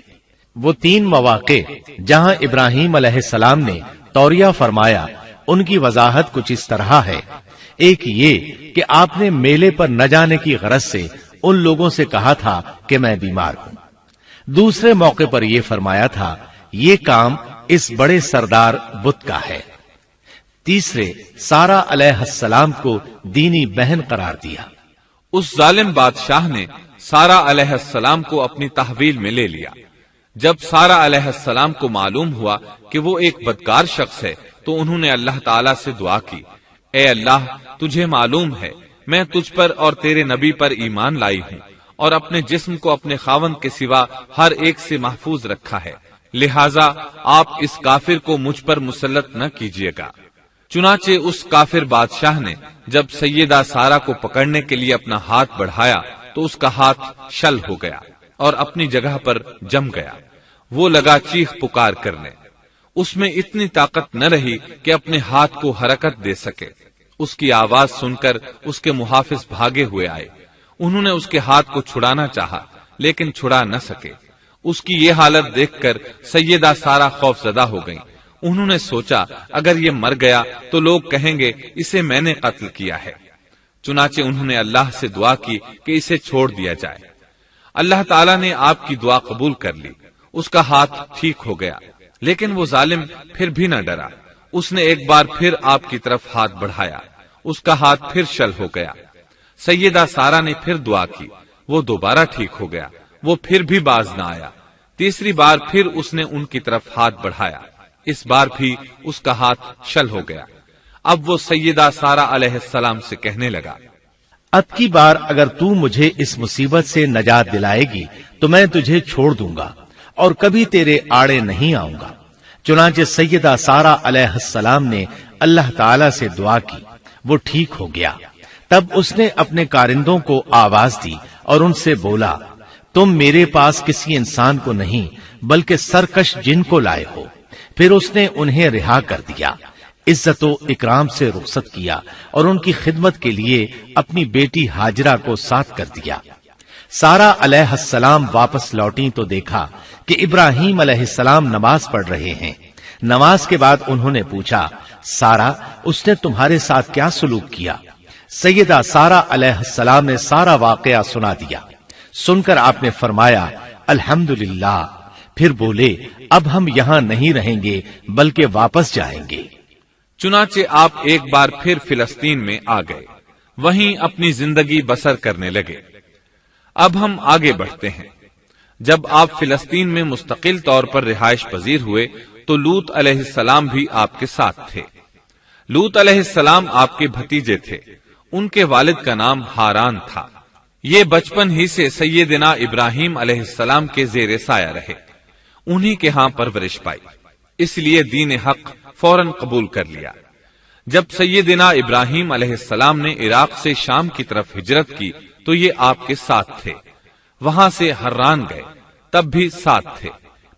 وہ 3 مواقع جہاں ابراہیم علیہ السلام نے توریہ فرمایا ان کی وضاحت کچھ اس طرح ہے. ایک یہ کہ آپ نے میلے پر نہ جانے کی غرض سے ان لوگوں سے کہا تھا کہ میں بیمار ہوں. دوسرے موقع پر یہ فرمایا تھا یہ کام اس بڑے سردار بت کا ہے. تیسرے سارا علیہ السلام کو دینی بہن قرار دیا. اس ظالم بادشاہ نے سارا علیہ السلام کو اپنی تحویل میں لے لیا. جب سارا علیہ السلام کو معلوم ہوا کہ وہ ایک بدکار شخص ہے تو انہوں نے اللہ تعالیٰ سے دعا کی اے اللہ تجھے معلوم ہے میں تجھ پر اور تیرے نبی پر ایمان لائی ہوں اور اپنے جسم کو اپنے خاوند کے سوا ہر ایک سے محفوظ رکھا ہے، لہٰذا آپ اس کافر کو مجھ پر مسلط نہ کیجیے گا. چنانچہ اس کافر بادشاہ نے جب سیدہ سارا کو پکڑنے کے لیے اپنا ہاتھ بڑھایا تو اس کا ہاتھ شل ہو گیا اور اپنی جگہ پر جم گیا. وہ لگا چیخ پکار کرنے. اس میں اتنی طاقت نہ رہی کہ اپنے ہاتھ کو حرکت دے سکے. اس کی آواز سن کر اس کے محافظ بھاگے ہوئے آئے. انہوں نے اس کے ہاتھ کو چھڑانا چاہا لیکن چھڑا نہ سکے. اس کی یہ حالت دیکھ کر سیدہ سارہ خوف زدہ ہو گئیں۔ انہوں نے سوچا اگر یہ مر گیا تو لوگ کہیں گے اسے میں نے قتل کیا ہے۔ چنانچہ انہوں نے اللہ سے دعا کی کہ اسے چھوڑ دیا جائے۔ اللہ تعالیٰ نے آپ کی دعا قبول کر لی، اس کا ہاتھ ٹھیک ہو گیا، لیکن وہ ظالم پھر بھی نہ ڈرا۔ اس نے ایک بار پھر آپ کی طرف ہاتھ بڑھایا، اس کا ہاتھ پھر شل ہو گیا۔ سیدہ سارہ نے پھر دعا کی، وہ دوبارہ ٹھیک ہو گیا، وہ پھر بھی باز نہ آیا۔ تیسری بار پھر اس نے ان کی طرف ہاتھ بڑھایا، اس بار بھی اس کا ہاتھ شل ہو گیا۔ اب وہ سیدہ سارہ علیہ السلام سے کہنے لگا، اب کی بار اگر تو مجھے اس مصیبت سے نجات دلائے گی تو میں تجھے چھوڑ دوں گا اور کبھی تیرے آڑے نہیں آؤں گا۔ چنانچہ سیدہ سارہ علیہ السلام نے اللہ تعالی سے دعا کی، وہ ٹھیک ہو گیا۔ تب اس نے اپنے کارندوں کو آواز دی اور ان سے بولا، تم میرے پاس کسی انسان کو نہیں بلکہ سرکش جن کو لائے ہو۔ پھر اس نے انہیں رہا کر دیا، عزت و اکرام سے رخصت کیا اور ان کی خدمت کے لیے اپنی بیٹی ہاجرہ کو ساتھ کر دیا۔ سارہ علیہ السلام واپس لوٹی تو دیکھا کہ ابراہیم علیہ السلام نماز پڑھ رہے ہیں۔ نماز کے بعد انہوں نے پوچھا، سارہ اس نے تمہارے ساتھ کیا سلوک کیا؟ سیدہ سارہ علیہ السلام نے سارا واقعہ سنا دیا۔ سن کر آپ نے فرمایا، الحمدللہ۔ پھر بولے، اب ہم یہاں نہیں رہیں گے بلکہ واپس جائیں گے۔ چنانچہ آپ ایک بار پھر فلسطین میں آ گئے، وہیں اپنی زندگی بسر کرنے لگے۔ اب ہم آگے بڑھتے ہیں۔ جب آپ فلسطین میں مستقل طور پر رہائش پذیر ہوئے تو لوط علیہ السلام بھی آپ کے ساتھ تھے۔ لوط علیہ السلام آپ کے بھتیجے تھے، ان کے والد کا نام ہاران تھا۔ یہ بچپن ہی سے سیدنا ابراہیم علیہ السلام کے زیر سایہ رہے، انہی کے ہاں پرورش پائی، اس لیے دین حق فوراً قبول کر لیا۔ جب سیدنا ابراہیم علیہ السلام نے عراق سے شام کی طرف ہجرت کی تو یہ آپ کے ساتھ تھے، وہاں سے حران گئے تب بھی ساتھ تھے،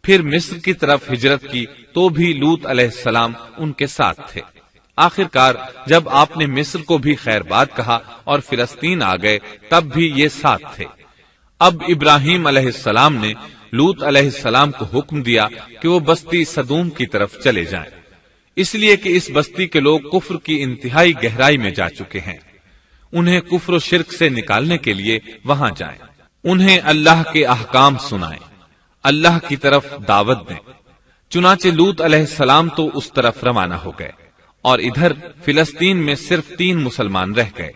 پھر مصر کی طرف ہجرت کی تو بھی لوط علیہ السلام ان کے ساتھ تھے۔ آخر کار جب آپ نے مصر کو بھی خیر بات کہا اور فلسطین آ گئے تب بھی یہ ساتھ تھے۔ اب ابراہیم علیہ السلام نے لوط علیہ السلام کو حکم دیا کہ وہ بستی سدوم کی طرف چلے جائیں، اس لیے کہ اس بستی کے لوگ کفر کی انتہائی گہرائی میں جا چکے ہیں، انہیں کفر و شرک سے نکالنے کے لیے وہاں جائیں، انہیں اللہ کے احکام سنائیں، اللہ کی طرف دعوت دیں۔ چنانچہ لوط علیہ السلام تو اس طرف روانہ ہو گئے اور ادھر فلسطین میں صرف 3 مسلمان رہ گئے،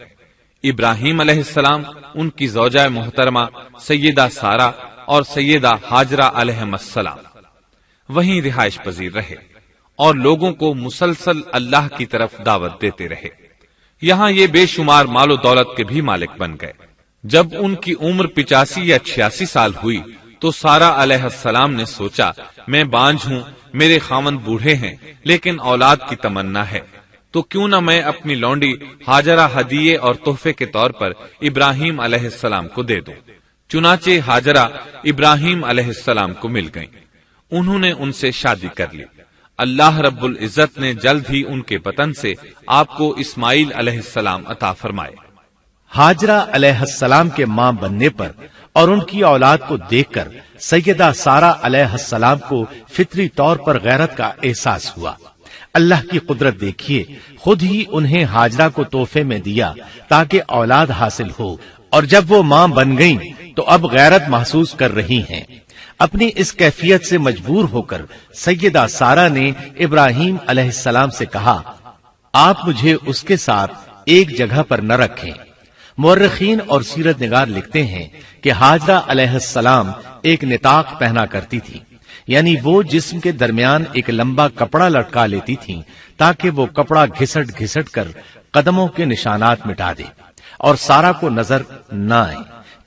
ابراہیم علیہ السلام، ان کی زوجہ محترمہ سیدہ سارہ اور سیدہ ہاجرہ علیہم السلام، وہیں رہائش پذیر رہے اور لوگوں کو مسلسل اللہ کی طرف دعوت دیتے رہے۔ یہاں یہ بے شمار مال و دولت کے بھی مالک بن گئے۔ جب ان کی عمر 85 یا 86 سال ہوئی تو سارہ علیہ السلام نے سوچا، میں بانجھ ہوں، میرے خاوند بوڑھے ہیں، لیکن اولاد کی تمنا ہے، تو کیوں نہ میں اپنی لونڈی ہاجرہ ہدیے اور تحفے کے طور پر ابراہیم علیہ السلام کو دے دوں۔ چنانچہ ہاجرہ ابراہیم علیہ السلام کو مل گئیں، انہوں نے ان سے شادی کر لی۔ اللہ رب العزت نے جلد ہی ان کے بطن سے آپ کو اسماعیل علیہ السلام عطا فرمائے۔ ہاجرہ علیہ السلام کے ماں بننے پر اور ان کی اولاد کو دیکھ کر سیدہ سارہ علیہ السلام کو فطری طور پر غیرت کا احساس ہوا۔ اللہ کی قدرت دیکھیے، خود ہی انہیں ہاجرہ کو تحفے میں دیا تاکہ اولاد حاصل ہو، اور جب وہ ماں بن گئیں تو اب غیرت محسوس کر رہی ہیں۔ اپنی اس کیفیت سے مجبور ہو کر سیدہ سارہ نے ابراہیم علیہ السلام سے کہا، آپ مجھے اس کے ساتھ ایک جگہ پر نہ رکھیں۔ مورخین اور سیرت نگار لکھتے ہیں کہ ہاجرہ علیہ السلام ایک نطاق پہنا کرتی تھی، یعنی وہ جسم کے درمیان ایک لمبا کپڑا لٹکا لیتی تھی تاکہ وہ کپڑا گھسٹ گھسٹ کر قدموں کے نشانات مٹا دے اور سارہ کو نظر نہ آئے،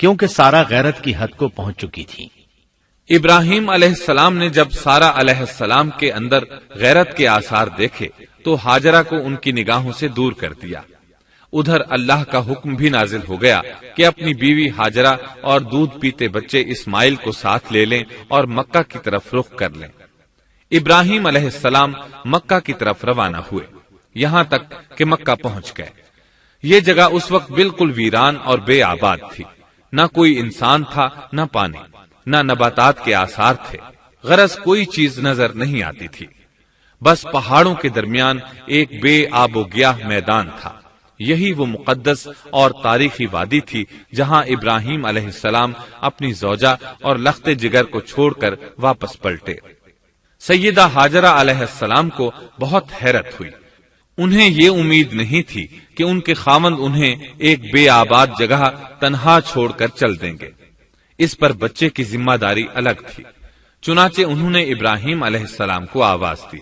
کیونکہ سارہ غیرت کی حد کو پہنچ چکی تھی۔ ابراہیم علیہ السلام نے جب سارہ علیہ السلام کے اندر غیرت کے آثار دیکھے تو ہاجرہ کو ان کی نگاہوں سے دور کر دیا۔ ادھر اللہ کا حکم بھی نازل ہو گیا کہ اپنی بیوی ہاجرہ اور دودھ پیتے بچے اسماعیل کو ساتھ لے لیں اور مکہ کی طرف رخ کر لیں۔ ابراہیم علیہ السلام مکہ کی طرف روانہ ہوئے، یہاں تک کہ مکہ پہنچ گئے۔ یہ جگہ اس وقت بالکل ویران اور بے آباد تھی، نہ کوئی انسان تھا نہ پانی، نہ نباتات کے آثار تھے، غرض کوئی چیز نظر نہیں آتی تھی، بس پہاڑوں کے درمیان ایک بے آب و گیاہ میدان تھا۔ یہی وہ مقدس اور تاریخی وادی تھی جہاں ابراہیم علیہ السلام اپنی زوجہ اور لخت جگر کو چھوڑ کر واپس پلٹے۔ سیدہ ہاجرہ علیہ السلام کو بہت حیرت ہوئی، انہیں یہ امید نہیں تھی کہ ان کے خاوند انہیں ایک بے آباد جگہ تنہا چھوڑ کر چل دیں گے، اس پر بچے کی ذمہ داری الگ تھی۔ چنانچہ انہوں نے ابراہیم علیہ السلام کو آواز دی،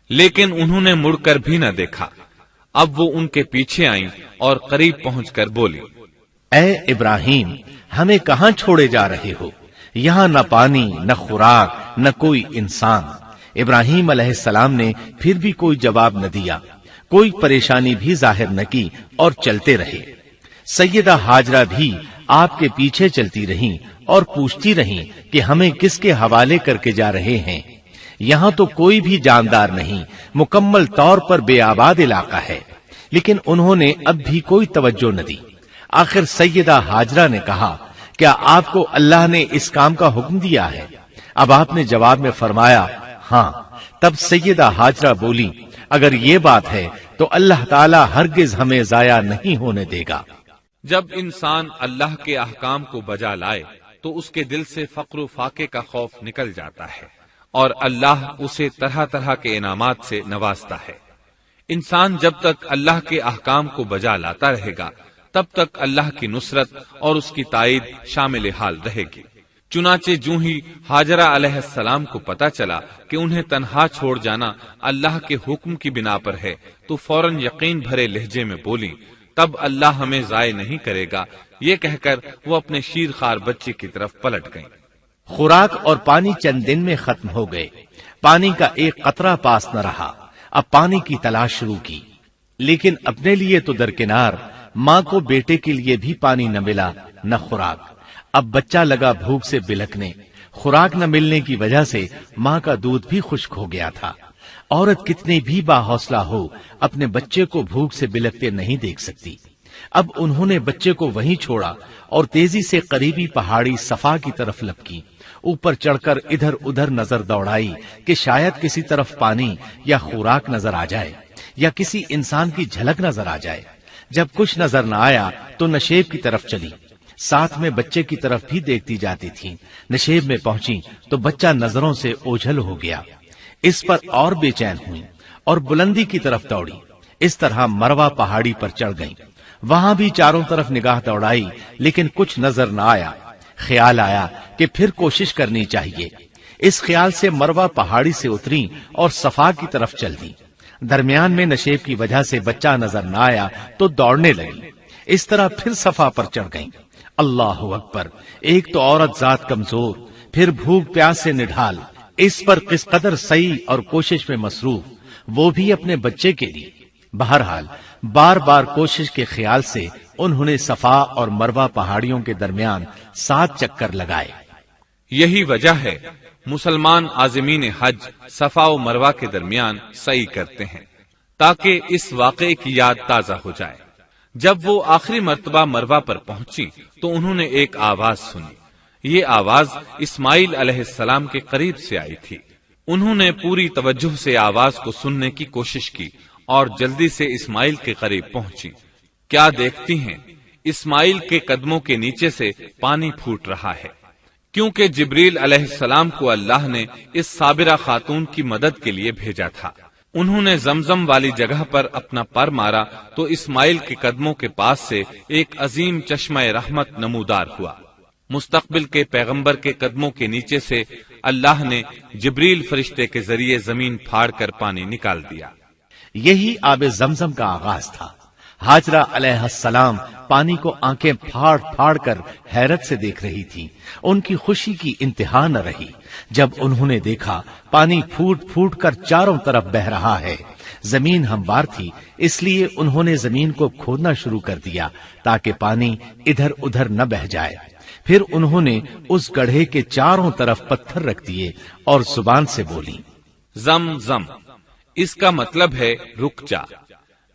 لیکن انہوں نے مڑ کر بھی نہ دیکھا۔ اب وہ ان کے پیچھے آئیں اور قریب پہنچ کر بولی، اے ابراہیم، ہمیں کہاں چھوڑے جا رہے ہو؟ یہاں نہ پانی، نہ خوراک، نہ کوئی انسان۔ ابراہیم علیہ السلام نے پھر بھی کوئی جواب نہ دیا، کوئی پریشانی بھی ظاہر نہ کی اور چلتے رہے۔ سیدہ ہاجرہ بھی آپ کے پیچھے چلتی رہیں اور پوچھتی رہیں کہ ہمیں کس کے حوالے کر کے جا رہے ہیں؟ یہاں تو کوئی بھی جاندار نہیں، مکمل طور پر بے آباد علاقہ ہے۔ لیکن انہوں نے اب بھی کوئی توجہ نہ دی۔ آخر سیدہ ہاجرہ نے کہا، کیا آپ کو اللہ نے اس کام کا حکم دیا ہے؟ اب آپ نے جواب میں فرمایا، ہاں۔ تب سیدہ ہاجرہ بولی، اگر یہ بات ہے تو اللہ تعالی ہرگز ہمیں ضائع نہیں ہونے دے گا۔ جب انسان اللہ کے احکام کو بجا لائے تو اس کے دل سے فقر و فاقے کا خوف نکل جاتا ہے، اور اللہ اسے طرح طرح کے انعامات سے نوازتا ہے۔ انسان جب تک اللہ کے احکام کو بجا لاتا رہے گا تب تک اللہ کی نصرت اور اس کی تائید شامل حال رہے گی۔ چنانچہ جو ہی ہاجرہ علیہ السلام کو پتا چلا کہ انہیں تنہا چھوڑ جانا اللہ کے حکم کی بنا پر ہے تو فوراً یقین بھرے لہجے میں بولی، تب اللہ ہمیں ضائع نہیں کرے گا۔ یہ کہہ کر وہ اپنے شیر خوار بچے کی طرف پلٹ گئیں۔ خوراک اور پانی چند دن میں ختم ہو گئے، پانی کا ایک قطرہ پاس نہ رہا۔ اب پانی کی تلاش شروع کی، لیکن اپنے لیے تو درکنار، ماں کو بیٹے کے لیے بھی پانی نہ ملا نہ خوراک۔ اب بچہ لگا بھوک سے بلکنے، خوراک نہ ملنے کی وجہ سے ماں کا دودھ بھی خشک ہو گیا تھا۔ عورت کتنی بھی باحوصلہ ہو اپنے بچے کو بھوک سے بلکتے نہیں دیکھ سکتی۔ اب انہوں نے بچے کو وہیں چھوڑا اور تیزی سے قریبی پہاڑی صفا کی طرف لپکی۔ اوپر چڑھ کر ادھر ادھر نظر دوڑائی کہ شاید کسی طرف پانی یا خوراک نظر آ جائے یا کسی انسان کی جھلک نظر آ جائے۔ جب کچھ نظر نہ آیا تو نشیب کی طرف چلی، ساتھ میں بچے کی طرف بھی دیکھتی جاتی تھی۔ نشیب میں پہنچی تو بچہ نظروں سے اوجھل ہو گیا۔ اس پر اور بے چین ہوئی اور بلندی کی طرف دوڑی۔ اس طرح مروہ پہاڑی پر چڑھ گئی۔ وہاں بھی چاروں طرف نگاہ دوڑائی لیکن کچھ نظر نہ آیا۔ خیال آیا کہ پھر کوشش کرنی چاہیے۔ اس خیال سے مروہ پہاڑی سے اتری اور صفا کی طرف چل دی۔ درمیان میں نشیب کی وجہ سے بچہ نظر نہ آیا تو دوڑنے لگی۔ اس طرح پھر صفا پر چڑھ گئی۔ اللہ اکبر! ایک تو عورت ذات کمزور، پھر بھوک پیاس سے نڈھال، اس پر کس قدر سعی اور کوشش میں مصروف، وہ بھی اپنے بچے کے لیے۔ بہرحال بار بار کوشش کے خیال سے انہوں نے صفا اور مروہ پہاڑیوں کے درمیان 7 چکر لگائے۔ یہی وجہ ہے مسلمان عازمین حج صفا و مروہ کے درمیان سعی کرتے ہیں تاکہ اس واقعے کی یاد تازہ ہو جائے۔ جب وہ آخری مرتبہ مروہ پر پہنچی تو انہوں نے ایک آواز سنی۔ یہ آواز اسماعیل علیہ السلام کے قریب سے آئی تھی۔ انہوں نے پوری توجہ سے آواز کو سننے کی کوشش کی اور جلدی سے اسماعیل کے قریب پہنچی۔ کیا دیکھتی ہیں، اسماعیل کے قدموں کے نیچے سے پانی پھوٹ رہا ہے، کیونکہ جبریل علیہ السلام کو اللہ نے اس صابرہ خاتون کی مدد کے لیے بھیجا تھا۔ انہوں نے زمزم والی جگہ پر اپنا پر مارا تو اسماعیل کے قدموں کے پاس سے ایک عظیم چشمہ رحمت نمودار ہوا۔ مستقبل کے پیغمبر کے قدموں کے نیچے سے اللہ نے جبریل فرشتے کے ذریعے زمین پھاڑ کر پانی نکال دیا۔ یہی آب زمزم کا آغاز تھا۔ ہاجرہ علیہ السلام پانی کو آنکھیں پھاڑ پھاڑ کر حیرت سے دیکھ رہی تھی۔ ان کی خوشی کی انتہا نہ رہی جب انہوں نے دیکھا پانی پھوٹ پھوٹ کر چاروں طرف بہ رہا ہے۔ زمین ہموار تھی، اس لیے انہوں نے زمین کو کھودنا شروع کر دیا تاکہ پانی ادھر ادھر نہ بہ جائے۔ پھر انہوں نے اس گڑھے کے چاروں طرف پتھر رکھ دیے اور زبان سے بولی، زم زم، اس کا مطلب ہے رک جا۔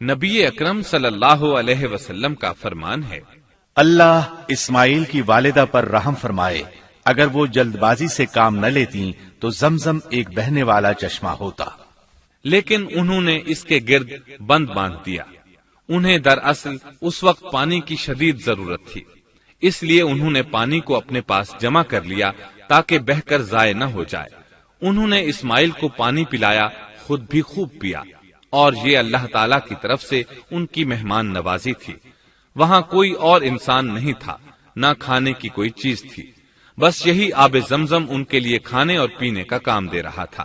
نبی اکرم صلی اللہ علیہ وسلم کا فرمان ہے، اللہ اسماعیل کی والدہ پر رحم فرمائے، اگر وہ جلد بازی سے کام نہ لیتی تو زمزم ایک بہنے والا چشمہ ہوتا، لیکن انہوں نے اس کے گرد بند باندھ دیا۔ انہیں دراصل اس وقت پانی کی شدید ضرورت تھی، اس لیے انہوں نے پانی کو اپنے پاس جمع کر لیا تاکہ بہہ کر ضائع نہ ہو جائے۔ انہوں نے اسماعیل کو پانی پلایا، خود بھی خوب پیا، اور یہ اللہ تعالی کی طرف سے ان کی مہمان نوازی تھی۔ وہاں کوئی اور انسان نہیں تھا، نہ کھانے کی کوئی چیز تھی، بس یہی آب زمزم ان کے لیے کھانے اور پینے کا کام دے رہا تھا۔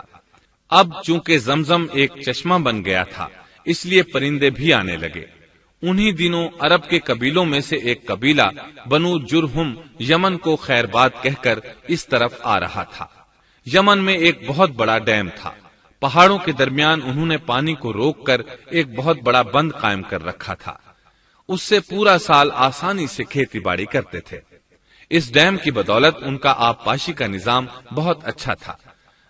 اب چونکہ زمزم ایک چشمہ بن گیا تھا، اس لیے پرندے بھی آنے لگے۔ انہی دنوں عرب کے قبیلوں میں سے ایک قبیلہ بنو جرہم یمن کو خیر باد کہہ کر اس طرف آ رہا تھا۔ یمن میں ایک بہت بڑا ڈیم تھا، پہاڑوں کے درمیان انہوں نے پانی کو روک کر ایک بہت بڑا بند قائم کر رکھا تھا، اس سے پورا سال آسانی سے کھیتی باڑی کرتے تھے۔ اس ڈیم کی بدولت ان کا آب پاشی کا نظام بہت اچھا تھا۔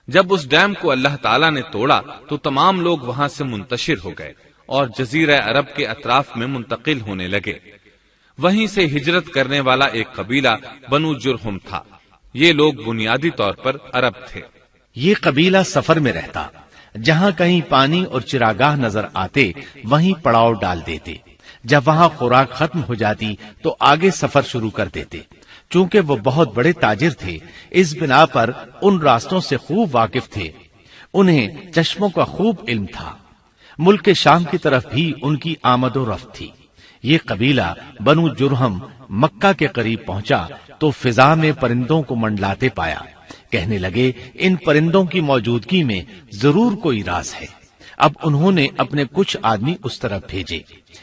جب اس ڈیم کو اللہ تعالیٰ نے توڑا تو تمام لوگ وہاں سے منتشر ہو گئے اور جزیرہ عرب کے اطراف میں منتقل ہونے لگے۔ وہیں سے ہجرت کرنے والا ایک قبیلہ بنو جرہم تھا۔ یہ لوگ بنیادی طور پر عرب تھے۔ یہ قبیلہ سفر میں رہتا، جہاں کہیں پانی اور چراگاہ نظر آتے وہیں پڑاؤ ڈال دیتے۔ جب وہاں خوراک ختم ہو جاتی تو آگے سفر شروع کر دیتے۔ چونکہ وہ بہت بڑے تاجر تھے، اس بنا پر ان راستوں سے خوب واقف تھے۔ انہیں چشموں کا خوب علم تھا۔ ملک شام کی طرف بھی ان کی آمد و رفت تھی۔ یہ قبیلہ بنو جرہم مکہ کے قریب پہنچا تو فضا میں پرندوں کو منڈلاتے پایا۔ کہنے لگے ان پرندوں کی موجودگی میں ضرور کوئی راز ہے۔ اب انہوں نے اپنے کچھ آدمی اس طرف بھیجے۔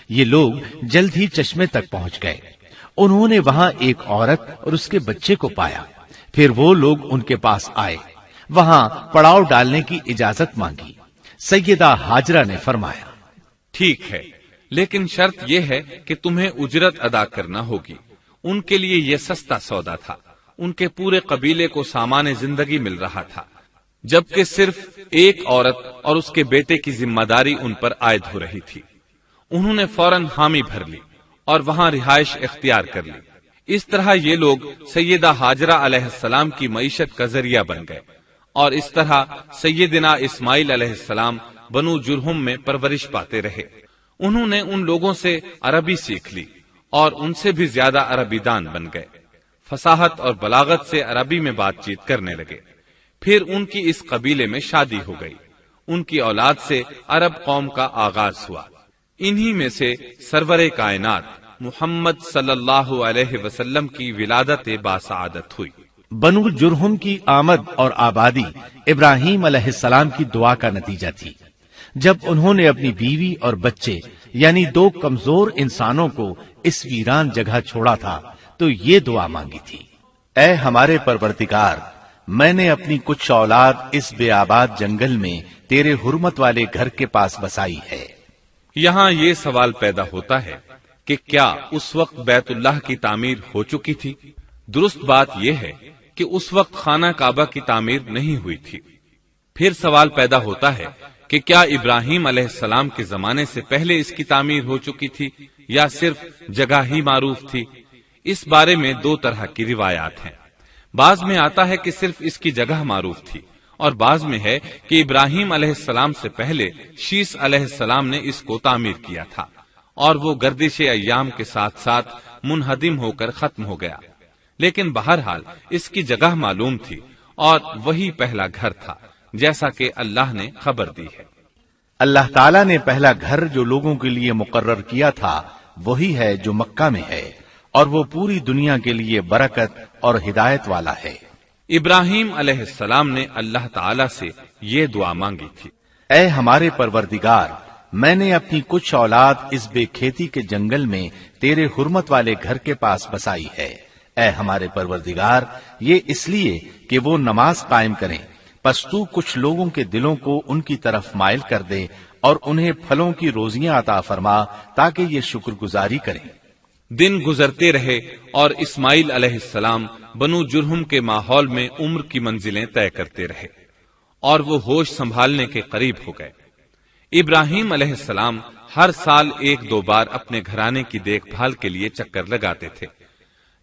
یہ لوگ جلد ہی چشمے تک پہنچ گئے۔ انہوں نے وہاں ایک عورت اور اس کے بچے کو پایا۔ پھر وہ لوگ ان کے پاس آئے، وہاں پڑاؤ ڈالنے کی اجازت مانگی۔ سیدہ ہاجرہ نے فرمایا، ٹھیک ہے، لیکن شرط یہ ہے کہ تمہیں اجرت ادا کرنا ہوگی۔ ان کے لیے یہ سستا سودا تھا۔ ان کے پورے قبیلے کو سامان زندگی مل رہا تھا، جبکہ صرف ایک عورت اور اس کے بیٹے کی ذمہ داری ان پر عائد ہو رہی تھی۔ انہوں نے فوراً حامی بھر لی اور وہاں رہائش اختیار کر لی۔ اس طرح یہ لوگ سیدہ ہاجرہ علیہ السلام کی معیشت کا ذریعہ بن گئے، اور اس طرح سیدنا اسماعیل علیہ السلام بنو جرہم میں پرورش پاتے رہے۔ انہوں نے ان لوگوں سے عربی سیکھ لی اور ان سے بھی زیادہ عربی دان بن گئے۔ فصاحت اور بلاغت سے عربی میں بات چیت کرنے لگے۔ پھر ان کی اس قبیلے میں شادی ہو گئی۔ ان کی اولاد سے عرب قوم کا آغاز ہوا۔ انہی میں سے سرور کائنات محمد صلی اللہ علیہ وسلم کی ولادت باسعادت ہوئی۔ بنو جرہم کی آمد اور آبادی ابراہیم علیہ السلام کی دعا کا نتیجہ تھی۔ جب انہوں نے اپنی بیوی اور بچے یعنی دو کمزور انسانوں کو اس ویران جگہ چھوڑا تھا تو یہ دعا مانگی تھی، اے ہمارے پروردگار، میں نے اپنی کچھ اولاد اس بے آباد جنگل میں تیرے حرمت والے گھر کے پاس بسائی ہے۔ یہاں یہ سوال پیدا ہوتا ہے کہ کیا اس وقت بیت اللہ کی تعمیر ہو چکی تھی؟ درست بات یہ ہے کہ اس وقت خانہ کعبہ کی تعمیر نہیں ہوئی تھی۔ پھر سوال پیدا ہوتا ہے کہ کیا ابراہیم علیہ السلام کے زمانے سے پہلے اس کی تعمیر ہو چکی تھی یا صرف جگہ ہی معروف تھی؟ اس بارے میں دو طرح کی روایات ہیں۔ بعض میں آتا ہے کہ صرف اس کی جگہ معروف تھی، اور بعض میں ہے کہ ابراہیم علیہ السلام سے پہلے شیس علیہ السلام نے اس کو تعمیر کیا تھا، اور وہ گردش ایام کے ساتھ ساتھ منہدم ہو کر ختم ہو گیا۔ لیکن بہرحال اس کی جگہ معلوم تھی، اور وہی پہلا گھر تھا، جیسا کہ اللہ نے خبر دی ہے۔ اللہ تعالیٰ نے پہلا گھر جو لوگوں کے لیے مقرر کیا تھا وہی ہے جو مکہ میں ہے، اور وہ پوری دنیا کے لیے برکت اور ہدایت والا ہے۔ ابراہیم علیہ السلام نے اللہ تعالی سے یہ دعا مانگی تھی، اے ہمارے پروردگار، میں نے اپنی کچھ اولاد اس بے کھیتی کے جنگل میں تیرے حرمت والے گھر کے پاس بسائی ہے۔ اے ہمارے پروردگار، یہ اس لیے کہ وہ نماز قائم کریں، پس تو کچھ لوگوں کے دلوں کو ان کی طرف مائل کر دے اور انہیں پھلوں کی روزیاں عطا فرما تاکہ یہ شکر گزاری کریں۔ دن گزرتے رہے اور اسماعیل علیہ السلام بنو جرہم کے ماحول میں عمر کی منزلیں طے کرتے رہے، اور وہ ہوش سنبھالنے کے قریب ہو گئے۔ ابراہیم علیہ السلام ہر سال ایک دو بار اپنے گھرانے کی دیکھ بھال کے لیے چکر لگاتے تھے،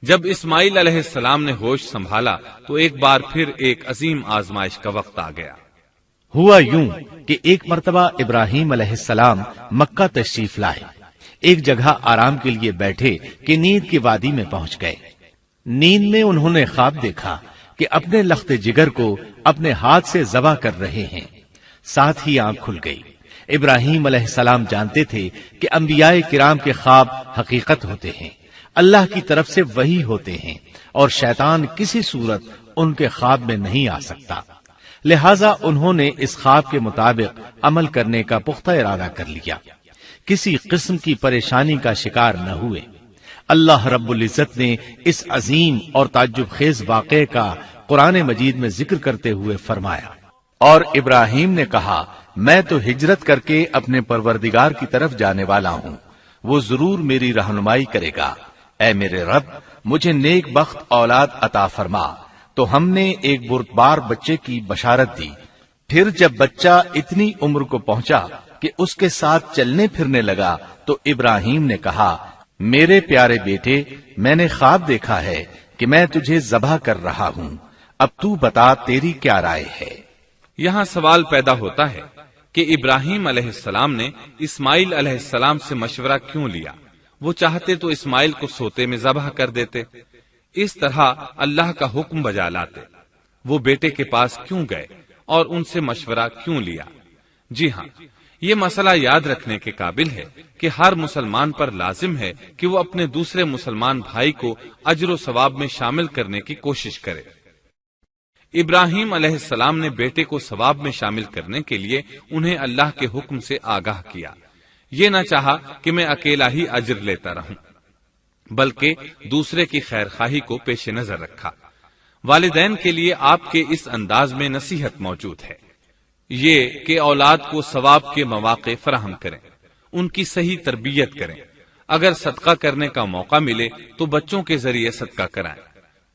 جب اسماعیل علیہ السلام نے ہوش سنبھالا تو ایک بار پھر ایک عظیم آزمائش کا وقت آ گیا۔ ہوا یوں کہ ایک مرتبہ ابراہیم علیہ السلام مکہ تشریف لائے، ایک جگہ آرام کے لیے بیٹھے کہ نیند کی وادی میں پہنچ گئے۔ نیند میں انہوں نے خواب دیکھا کہ اپنے لخت جگر کو اپنے ہاتھ سے ذبح کر رہے ہیں، ساتھ ہی آنکھ کھل گئی۔ ابراہیم علیہ السلام جانتے تھے کہ انبیاء کرام کے خواب حقیقت ہوتے ہیں، اللہ کی طرف سے وحی ہوتے ہیں، اور شیطان کسی صورت ان کے خواب میں نہیں آ سکتا، لہذا انہوں نے اس خواب کے مطابق عمل کرنے کا پختہ ارادہ کر لیا، کسی قسم کی پریشانی کا شکار نہ ہوئے۔ اللہ رب العزت نے اس عظیم اور تعجب خیز واقعے کا قرآن مجید میں ذکر کرتے ہوئے فرمایا، اور ابراہیم نے کہا میں تو ہجرت کر کے اپنے پروردگار کی طرف جانے والا ہوں، وہ ضرور میری رہنمائی کرے گا۔ اے میرے رب، مجھے نیک بخت اولاد عطا فرما۔ تو ہم نے ایک بردبار بچے کی بشارت دی۔ پھر جب بچہ اتنی عمر کو پہنچا کہ اس کے ساتھ چلنے پھرنے لگا تو ابراہیم نے کہا میرے پیارے بیٹے، میں نے خواب دیکھا ہے کہ میں تجھے ذبح کر رہا ہوں، اب تو بتا تیری کیا رائے ہے؟ یہاں سوال پیدا ہوتا ہے کہ ابراہیم علیہ السلام نے اسماعیل علیہ السلام سے مشورہ کیوں لیا؟ وہ چاہتے تو اسماعیل کو سوتے میں ذبح کر دیتے، اس طرح اللہ کا حکم بجا لاتے۔ وہ بیٹے کے پاس کیوں گئے اور ان سے مشورہ کیوں لیا؟ جی ہاں، یہ مسئلہ یاد رکھنے کے قابل ہے کہ ہر مسلمان پر لازم ہے کہ وہ اپنے دوسرے مسلمان بھائی کو اجر و ثواب میں شامل کرنے کی کوشش کرے۔ ابراہیم علیہ السلام نے بیٹے کو ثواب میں شامل کرنے کے لیے انہیں اللہ کے حکم سے آگاہ کیا، یہ نہ چاہا کہ میں اکیلا ہی اجر لیتا رہوں، بلکہ دوسرے کی خیر خواہی کو پیش نظر رکھا۔ والدین کے لیے آپ کے اس انداز میں نصیحت موجود ہے، یہ کہ اولاد کو ثواب کے مواقع فراہم کریں، ان کی صحیح تربیت کریں، اگر صدقہ کرنے کا موقع ملے تو بچوں کے ذریعے صدقہ کرائیں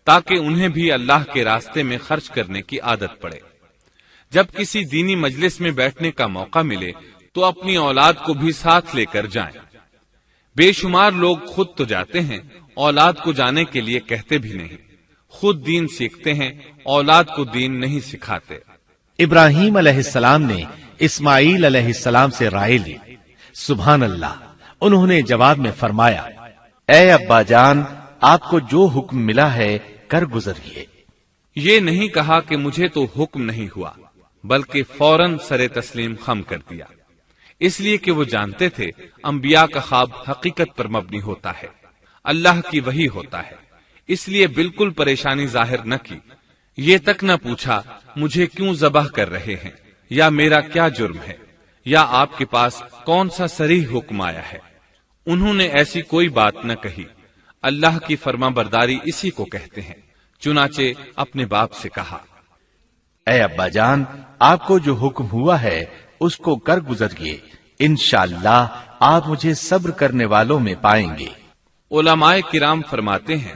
تاکہ انہیں بھی اللہ کے راستے میں خرچ کرنے کی عادت پڑے۔ جب کسی دینی مجلس میں بیٹھنے کا موقع ملے تو اپنی اولاد کو بھی ساتھ لے کر جائیں۔ بے شمار لوگ خود تو جاتے ہیں، اولاد کو جانے کے لیے کہتے بھی نہیں، خود دین سیکھتے ہیں، اولاد کو دین نہیں سکھاتے۔ ابراہیم علیہ السلام نے اسماعیل علیہ السلام سے رائے لی۔ سبحان اللہ، انہوں نے جواب میں فرمایا اے ابا جان، آپ کو جو حکم ملا ہے کر گزریے۔ یہ نہیں کہا کہ مجھے تو حکم نہیں ہوا، بلکہ فوراً سر تسلیم خم کر دیا، اس لیے کہ وہ جانتے تھے انبیاء کا خواب حقیقت پر مبنی ہوتا ہے، اللہ کی وحی ہوتا ہے، اس لیے بالکل پریشانی ظاہر نہ کی، یہ تک نہ پوچھا مجھے کیوں ذبح کر رہے ہیں، یا میرا کیا جرم ہے، یا آپ کے پاس کون سا صریح حکم آیا ہے۔ انہوں نے ایسی کوئی بات نہ کہی، اللہ کی فرما برداری اسی کو کہتے ہیں۔ چنانچہ اپنے باپ سے کہا اے ابا جان، آپ کو جو حکم ہوا ہے اس کو کر گزریے، انشاءاللہ آپ مجھے صبر کرنے والوں میں پائیں گے۔ علماء کرام فرماتے ہیں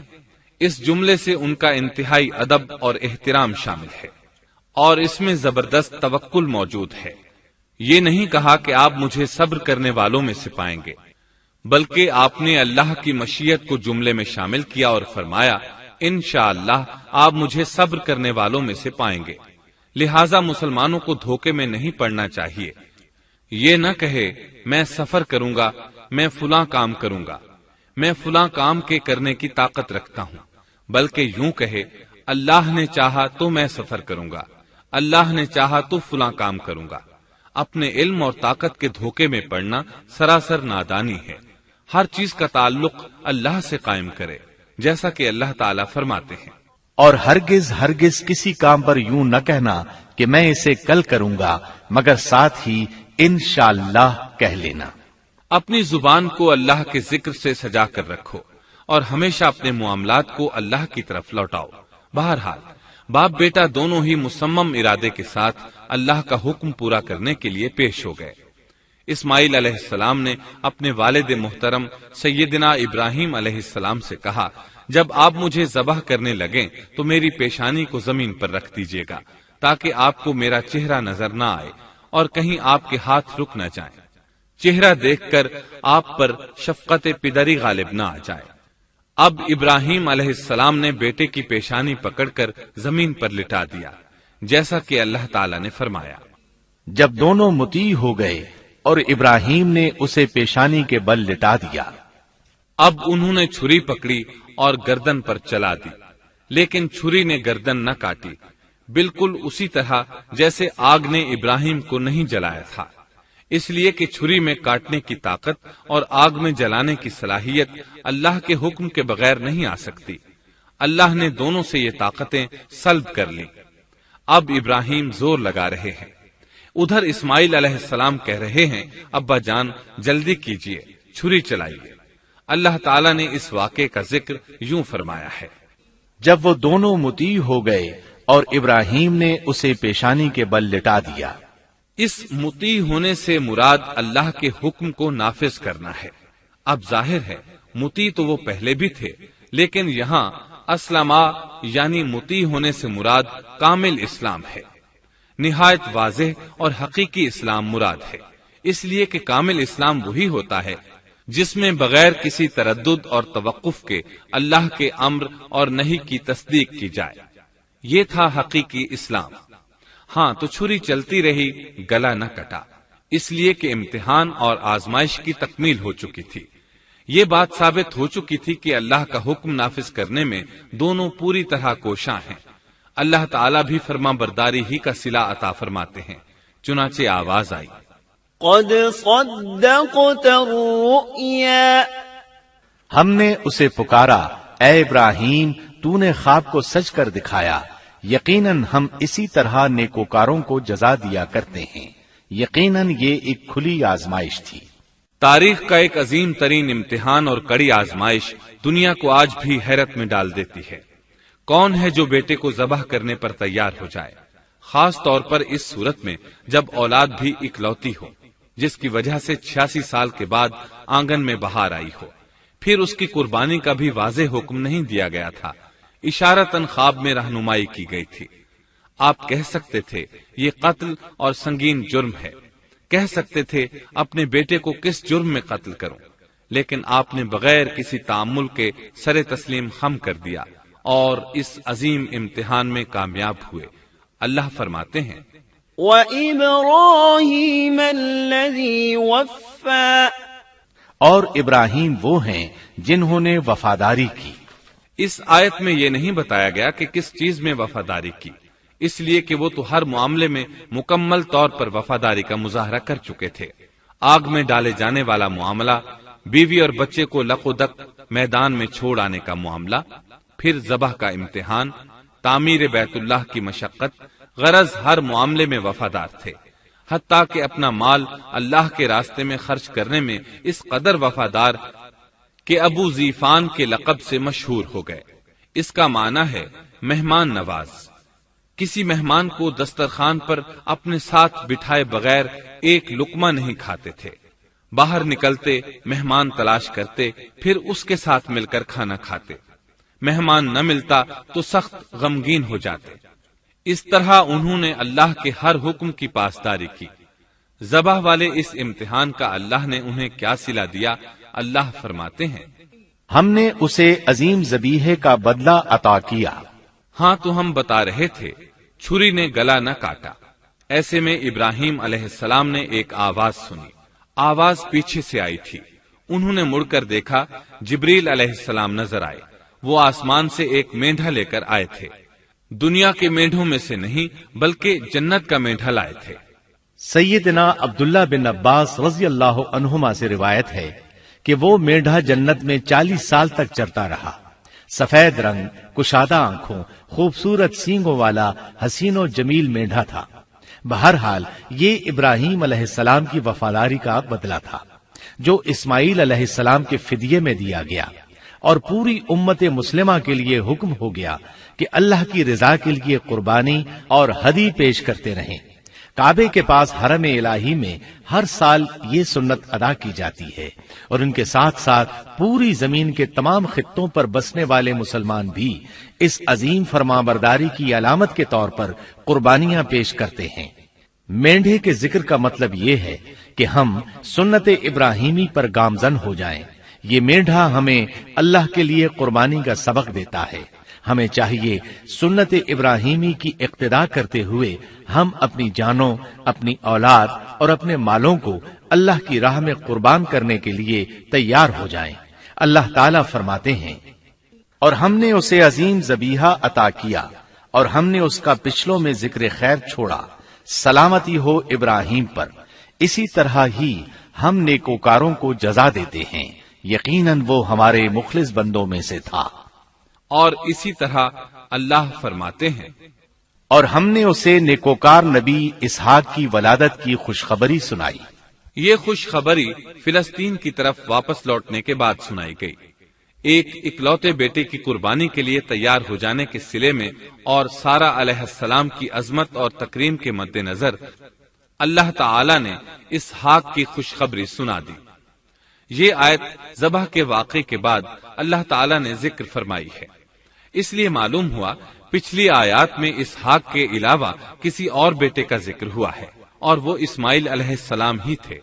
اس جملے سے ان کا انتہائی ادب اور احترام شامل ہے، اور اس میں زبردست توکل موجود ہے۔ یہ نہیں کہا کہ آپ مجھے صبر کرنے والوں میں سے پائیں گے، بلکہ آپ نے اللہ کی مشیت کو جملے میں شامل کیا اور فرمایا انشاءاللہ آپ مجھے صبر کرنے والوں میں سے پائیں گے۔ لہذا مسلمانوں کو دھوکے میں نہیں پڑنا چاہیے، یہ نہ کہے میں سفر کروں گا، میں فلاں کام کروں گا، میں فلاں کام کے کرنے کی طاقت رکھتا ہوں، بلکہ یوں کہے اللہ نے چاہا تو میں سفر کروں گا، اللہ نے چاہا تو فلاں کام کروں گا۔ اپنے علم اور طاقت کے دھوکے میں پڑنا سراسر نادانی ہے۔ ہر چیز کا تعلق اللہ سے قائم کرے، جیسا کہ اللہ تعالیٰ فرماتے ہیں اور ہرگز ہرگز کسی کام پر یوں نہ کہنا کہ میں اسے کل کروں گا، مگر ساتھ ہی انشاءاللہ کہہ لینا۔ اپنی زبان کو اللہ کے ذکر سے سجا کر رکھو اور ہمیشہ اپنے معاملات کو اللہ کی طرف لوٹاؤ۔ بہرحال باپ بیٹا دونوں ہی مصمم ارادے کے ساتھ اللہ کا حکم پورا کرنے کے لیے پیش ہو گئے۔ اسماعیل علیہ السلام نے اپنے والد محترم سیدنا ابراہیم علیہ السلام سے کہا جب آپ مجھے ذبح کرنے لگیں تو میری پیشانی کو زمین پر رکھ دیجیے گا تاکہ آپ کو میرا چہرہ نظر نہ آئے اور کہیں آپ کے ہاتھ رک نہ جائیں، چہرہ دیکھ کر آپ پر شفقت پدری غالب نہ آ جائے۔ اب ابراہیم علیہ السلام نے بیٹے کی پیشانی پکڑ کر زمین پر لٹا دیا، جیسا کہ اللہ تعالی نے فرمایا۔ جب دونوں مطیع ہو گئے اور ابراہیم نے اسے پیشانی کے بل لٹا دیا، اب انہوں نے چھری پکڑی اور گردن پر چلا دی، لیکن چھری نے گردن نہ کاٹی، بالکل اسی طرح جیسے آگ نے ابراہیم کو نہیں جلایا تھا، اس لیے کہ چھری میں کاٹنے کی طاقت اور آگ میں جلانے کی صلاحیت اللہ کے حکم کے بغیر نہیں آ سکتی۔ اللہ نے دونوں سے یہ طاقتیں سلب کر لیں۔ اب ابراہیم زور لگا رہے ہیں، ادھر اسماعیل علیہ السلام کہہ رہے ہیں، ابا جان جلدی کیجئے، چھری چلائیے۔ اللہ تعالیٰ نے اس واقعے کا ذکر یوں فرمایا ہے، جب وہ دونوں مطیع ہو گئے اور ابراہیم نے اسے پیشانی کے بل لٹا دیا۔ اس مطیع ہونے سے مراد اللہ کے حکم کو نافذ کرنا ہے۔ اب ظاہر ہے مطیع تو وہ پہلے بھی تھے، لیکن یہاں اسلما یعنی مطیع ہونے سے مراد کامل اسلام ہے۔ نہایت واضح اور حقیقی اسلام مراد ہے، اس لیے کہ کامل اسلام وہی ہوتا ہے جس میں بغیر کسی تردد اور توقف کے اللہ کے امر اور نہی کی تصدیق کی جائے۔ یہ تھا حقیقی اسلام۔ ہاں تو چھری چلتی رہی، گلا نہ کٹا، اس لیے کہ امتحان اور آزمائش کی تکمیل ہو چکی تھی۔ یہ بات ثابت ہو چکی تھی کہ اللہ کا حکم نافذ کرنے میں دونوں پوری طرح کوشاں ہیں۔ اللہ تعالیٰ بھی فرما برداری ہی کا صلہ عطا فرماتے ہیں۔ چنانچہ آواز آئی، قد صدقت الرؤيا، ہم نے اسے پکارا، اے ابراہیم تو نے خواب کو سچ کر دکھایا، یقیناً ہم اسی طرح نیکوکاروں کو جزا دیا کرتے ہیں۔ یقیناً یہ ایک کھلی آزمائش تھی۔ تاریخ کا ایک عظیم ترین امتحان اور کڑی آزمائش دنیا کو آج بھی حیرت میں ڈال دیتی ہے۔ کون ہے جو بیٹے کو ذبح کرنے پر تیار ہو جائے، خاص طور پر اس صورت میں جب اولاد بھی اکلوتی ہو، جس کی وجہ سے 86 سال کے بعد آنگن میں بہار آئی ہو۔ پھر اس کی قربانی کا بھی واضح حکم نہیں دیا گیا تھا، اشارتاً خواب میں رہنمائی کی گئی تھی۔ آپ کہہ سکتے تھے یہ قتل اور سنگین جرم ہے، کہہ سکتے تھے اپنے بیٹے کو کس جرم میں قتل کروں، لیکن آپ نے بغیر کسی تعامل کے سر تسلیم خم کر دیا اور اس عظیم امتحان میں کامیاب ہوئے۔ اللہ فرماتے ہیں، وَإِبْرَاهِيمَ الَّذِي وَفَّى، اور ابراہیم وہ ہیں جنہوں نے وفاداری کی۔ اس آیت میں یہ نہیں بتایا گیا کہ کس چیز میں وفاداری کی، اس لیے کہ وہ تو ہر معاملے میں مکمل طور پر وفاداری کا مظاہرہ کر چکے تھے۔ آگ میں ڈالے جانے والا معاملہ، بیوی اور بچے کو لق و دق میدان میں چھوڑ آنے کا معاملہ، پھر ذبح کا امتحان، تعمیر بیت اللہ کی مشقت، غرض ہر معاملے میں وفادار تھے، حتیٰ کہ اپنا مال اللہ کے راستے میں خرچ کرنے میں اس قدر وفادار کہ ابو زیفان کے لقب سے مشہور ہو گئے۔ اس کا معنی ہے مہمان نواز۔ کسی مہمان کو دسترخوان پر اپنے ساتھ بٹھائے بغیر ایک لقمہ نہیں کھاتے تھے، باہر نکلتے مہمان تلاش کرتے، پھر اس کے ساتھ مل کر کھانا کھاتے، مہمان نہ ملتا تو سخت غمگین ہو جاتے۔ اس طرح انہوں نے اللہ کے ہر حکم کی پاسداری کی۔ ذبح والے اس امتحان کا اللہ نے انہیں کیا صلہ دیا؟ اللہ فرماتے ہیں، ہم نے اسے عظیم ذبیحے کا بدلہ عطا کیا۔ ہاں تو ہم بتا رہے تھے چھری نے گلا نہ کاٹا۔ ایسے میں ابراہیم علیہ السلام نے ایک آواز سنی، آواز پیچھے سے آئی تھی۔ انہوں نے مڑ کر دیکھا، جبریل علیہ السلام نظر آئے۔ وہ آسمان سے ایک مینڈھا لے کر آئے تھے، دنیا کے مینڈھوں میں سے نہیں بلکہ جنت کا مینڈھا لائے تھے۔ سیدنا عبداللہ بن عباس رضی اللہ عنہما سے روایت ہے کہ وہ مینڈھا جنت میں 40 سال تک چرتا رہا۔ سفید رنگ، کشادہ آنکھوں، خوبصورت سینگوں والا حسین و جمیل مینڈھا تھا۔ بہرحال یہ ابراہیم علیہ السلام کی وفاداری کا بدلہ تھا جو اسماعیل علیہ السلام کے فدیے میں دیا گیا، اور پوری امت مسلمہ کے لیے حکم ہو گیا کہ اللہ کی رضا کے لیے قربانی اور ہدی پیش کرتے رہیں۔ کعبے کے پاس حرم الہی میں ہر سال یہ سنت ادا کی جاتی ہے، اور ان کے ساتھ ساتھ پوری زمین کے تمام خطوں پر بسنے والے مسلمان بھی اس عظیم فرمانبرداری کی علامت کے طور پر قربانیاں پیش کرتے ہیں۔ مینڈھے کے ذکر کا مطلب یہ ہے کہ ہم سنت ابراہیمی پر گامزن ہو جائیں، یہ میڈھا ہمیں اللہ کے لیے قربانی کا سبق دیتا ہے۔ ہمیں چاہیے سنت ابراہیمی کی اقتدا کرتے ہوئے ہم اپنی جانوں، اپنی اولاد اور اپنے مالوں کو اللہ کی راہ میں قربان کرنے کے لیے تیار ہو جائیں۔ اللہ تعالیٰ فرماتے ہیں، اور ہم نے اسے عظیم ذبیحہ عطا کیا اور ہم نے اس کا پچھلوں میں ذکر خیر چھوڑا، سلامتی ہو ابراہیم پر۔ اسی طرح ہی ہم نیکوکاروں کو جزا دیتے ہیں، یقیناً وہ ہمارے مخلص بندوں میں سے تھا۔ اور اسی طرح اللہ فرماتے ہیں، اور ہم نے اسے نیکوکار نبی اسحاق کی ولادت کی خوشخبری سنائی۔ یہ خوشخبری فلسطین کی طرف واپس لوٹنے کے بعد سنائی گئی۔ ایک اکلوتے بیٹے کی قربانی کے لیے تیار ہو جانے کے صلے میں اور سارہ علیہ السلام کی عظمت اور تکریم کے مد نظر اللہ تعالی نے اسحاق کی خوشخبری سنا دی۔ یہ آیت ذبح کے واقعے کے بعد اللہ تعالی نے ذکر فرمائی ہے، اس لیے معلوم ہوا پچھلی آیات میں اسحاق کے علاوہ کسی اور بیٹے کا ذکر ہوا ہے، اور وہ اسماعیل علیہ السلام ہی تھے،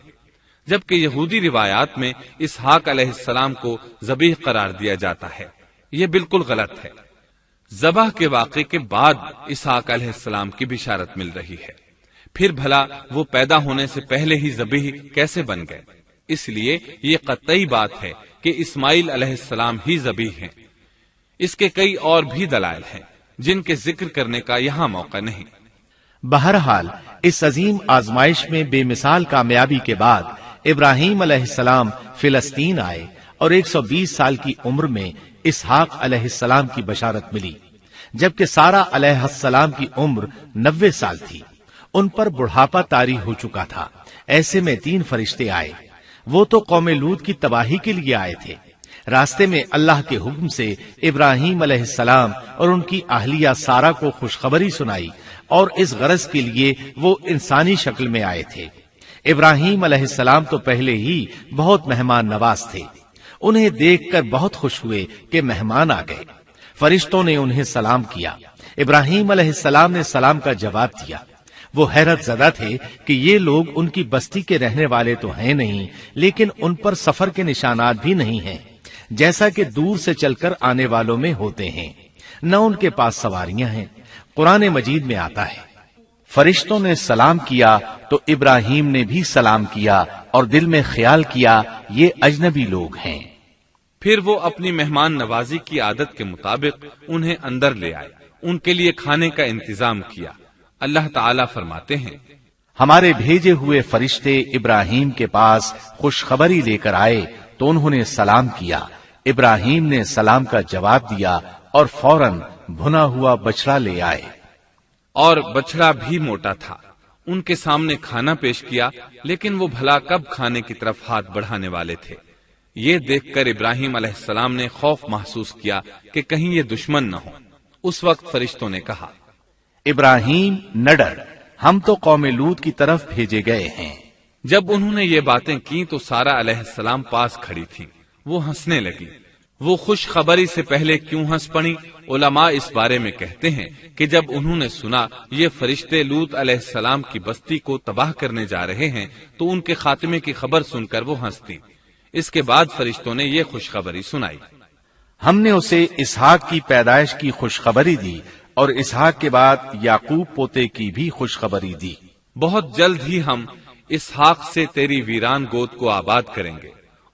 جبکہ یہودی روایات میں اسحاق علیہ السلام کو ذبیح قرار دیا جاتا ہے۔ یہ بالکل غلط ہے۔ ذبح کے واقعے کے بعد اسحاق علیہ السلام کی بشارت مل رہی ہے، پھر بھلا وہ پیدا ہونے سے پہلے ہی ذبیح کیسے بن گئے؟ اس لیے یہ قطعی بات ہے کہ اسماعیل علیہ السلام ہی ذبیح ہیں۔ اس کے کئی اور بھی دلائل ہیں جن کے ذکر کرنے کا یہاں موقع نہیں۔ بہرحال اس عظیم آزمائش میں بے مثال کامیابی کے بعد ابراہیم علیہ السلام فلسطین آئے اور 120 سال کی عمر میں اسحاق علیہ السلام کی بشارت ملی، جبکہ سارہ علیہ السلام کی عمر 90 سال تھی۔ ان پر بڑھاپا طاری ہو چکا تھا۔ ایسے میں 3 فرشتے آئے، وہ تو قوم لوط کی تباہی کے لیے آئے تھے۔ راستے میں اللہ کے حکم سے ابراہیم علیہ السلام اور ان کی اہلیہ سارہ کو خوشخبری سنائی، اور اس غرض کے لیے وہ انسانی شکل میں آئے تھے۔ ابراہیم علیہ السلام تو پہلے ہی بہت مہمان نواز تھے، انہیں دیکھ کر بہت خوش ہوئے کہ مہمان آ گئے۔ فرشتوں نے انہیں سلام کیا۔ ابراہیم علیہ السلام نے سلام کا جواب دیا۔ وہ حیرت زدہ تھے کہ یہ لوگ ان کی بستی کے رہنے والے تو ہیں نہیں، لیکن ان پر سفر کے نشانات بھی نہیں ہیں، جیسا کہ دور سے چل کر آنے والوں میں ہوتے ہیں، نہ ان کے پاس سواریاں ہیں۔ قرآن مجید میں آتا ہے، فرشتوں نے سلام کیا تو ابراہیم نے بھی سلام کیا اور دل میں خیال کیا یہ اجنبی لوگ ہیں۔ پھر وہ اپنی مہمان نوازی کی عادت کے مطابق انہیں اندر لے آئے، ان کے لیے کھانے کا انتظام کیا۔ اللہ تعالیٰ فرماتے ہیں، ہمارے بھیجے ہوئے فرشتے ابراہیم کے پاس خوشخبری لے کر آئے تو انہوں نے سلام کیا۔ ابراہیم نے سلام کا جواب دیا اور فوراً بھنا ہوا بچڑا لے آئے، اور بچڑا بھی موٹا تھا۔ ان کے سامنے کھانا پیش کیا، لیکن وہ بھلا کب کھانے کی طرف ہاتھ بڑھانے والے تھے۔ یہ دیکھ کر ابراہیم علیہ السلام نے خوف محسوس کیا کہ کہیں یہ دشمن نہ ہو۔ اس وقت فرشتوں نے کہا، ابراہیم نہ ڈر، ہم تو قوم لوط کی طرف بھیجے گئے ہیں۔ جب انہوں نے یہ باتیں کی تو سارہ علیہ السلام پاس کھڑی تھی، وہ ہنسنے لگی۔ وہ خوش خبری سے پہلے کیوں ہنس پڑی؟ علماء اس بارے میں کہتے ہیں کہ جب انہوں نے سنا یہ فرشتے لوط علیہ السلام کی بستی کو تباہ کرنے جا رہے ہیں تو ان کے خاتمے کی خبر سن کر وہ ہنستی۔ اس کے بعد فرشتوں نے یہ خوشخبری سنائی، ہم نے اسے اسحاق کی پیدائش کی خوشخبری دی اور اسحاق کے بعد یعقوب پوتے کی بھی خوشخبری دی۔ بہت جلد ہی ہم اسحاق سے تیری ویران گود کو آباد کریں گے،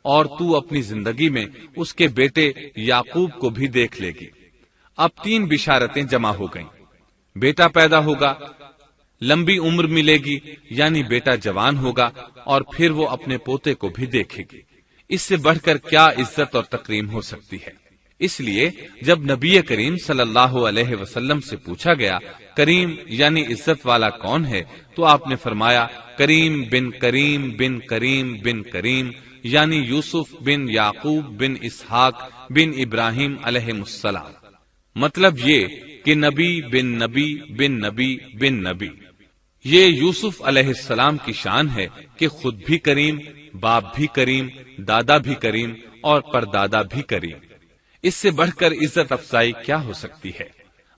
اور تو اپنی زندگی میں اس کے بیٹے یعقوب کو بھی دیکھ لے گی۔ اب 3 بشارتیں جمع ہو گئیں، بیٹا پیدا ہوگا، لمبی عمر ملے گی یعنی بیٹا جوان ہوگا، اور پھر وہ اپنے پوتے کو بھی دیکھے گی۔ اس سے بڑھ کر کیا عزت اور تکریم ہو سکتی ہے؟ اس لیے جب نبی کریم صلی اللہ علیہ وسلم سے پوچھا گیا کریم یعنی عزت والا کون ہے، تو آپ نے فرمایا کریم بن کریم بن کریم بن کریم، یعنی یوسف بن یعقوب بن اسحاق بن ابراہیم علیہ السلام۔ مطلب یہ کہ نبی بن نبی بن نبی بن نبی۔ یہ یوسف علیہ السلام کی شان ہے کہ خود بھی کریم، باپ بھی کریم، دادا بھی کریم اور پردادا بھی کریم۔ اس سے بڑھ کر عزت افزائی کیا ہو سکتی ہے؟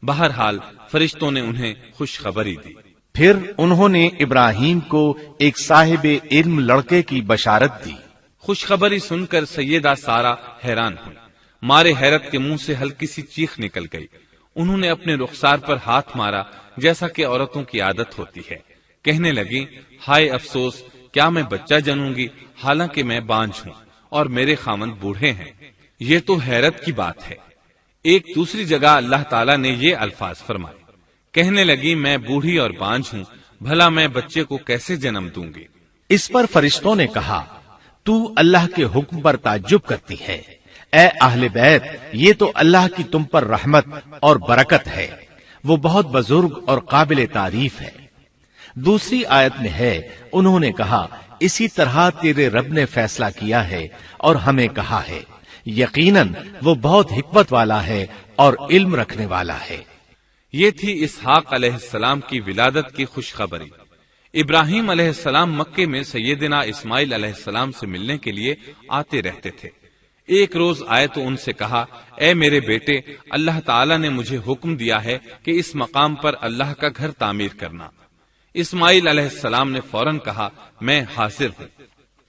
بہرحال فرشتوں نے انہیں خوشخبری دی۔ پھر انہوں نے ابراہیم کو ایک صاحب علم لڑکے کی بشارت دی۔ خوشخبری سن کر سیدہ سارہ حیران ہوئی، مارے حیرت کے منہ سے ہلکی سی چیخ نکل گئی۔ انہوں نے اپنے رخسار پر ہاتھ مارا جیسا کہ عورتوں کی عادت ہوتی ہے، کہنے لگی، ہائے افسوس، کیا میں بچہ جنوں گی حالانکہ میں بانجھ ہوں اور میرے خاوند بوڑھے ہیں؟ یہ تو حیرت کی بات ہے۔ ایک دوسری جگہ اللہ تعالیٰ نے یہ الفاظ فرمائے، کہنے لگی، میں بوڑھی اور بانجھ ہوں، بھلا میں بچے کو کیسے جنم دوں گی؟ اس پر فرشتوں نے کہا، تو اللہ کے حکم پر تعجب کرتی ہے، اے اہل بیت، یہ تو اللہ کی تم پر رحمت اور برکت ہے، وہ بہت بزرگ اور قابل تعریف ہے۔ دوسری آیت میں ہے، انہوں نے کہا، اسی طرح تیرے رب نے فیصلہ کیا ہے اور ہمیں کہا ہے، یقیناً وہ بہت حکمت والا ہے اور علم رکھنے والا ہے۔ یہ تھی اسحاق علیہ السلام کی ولادت کی خوشخبری۔ ابراہیم علیہ السلام مکے میں سیدنا اسماعیل علیہ السلام سے ملنے کے لیے آتے رہتے تھے۔ ایک روز آئے تو ان سے کہا، اے میرے بیٹے، اللہ تعالیٰ نے مجھے حکم دیا ہے کہ اس مقام پر اللہ کا گھر تعمیر کرنا۔ اسماعیل علیہ السلام نے فوراً کہا، میں حاضر ہوں۔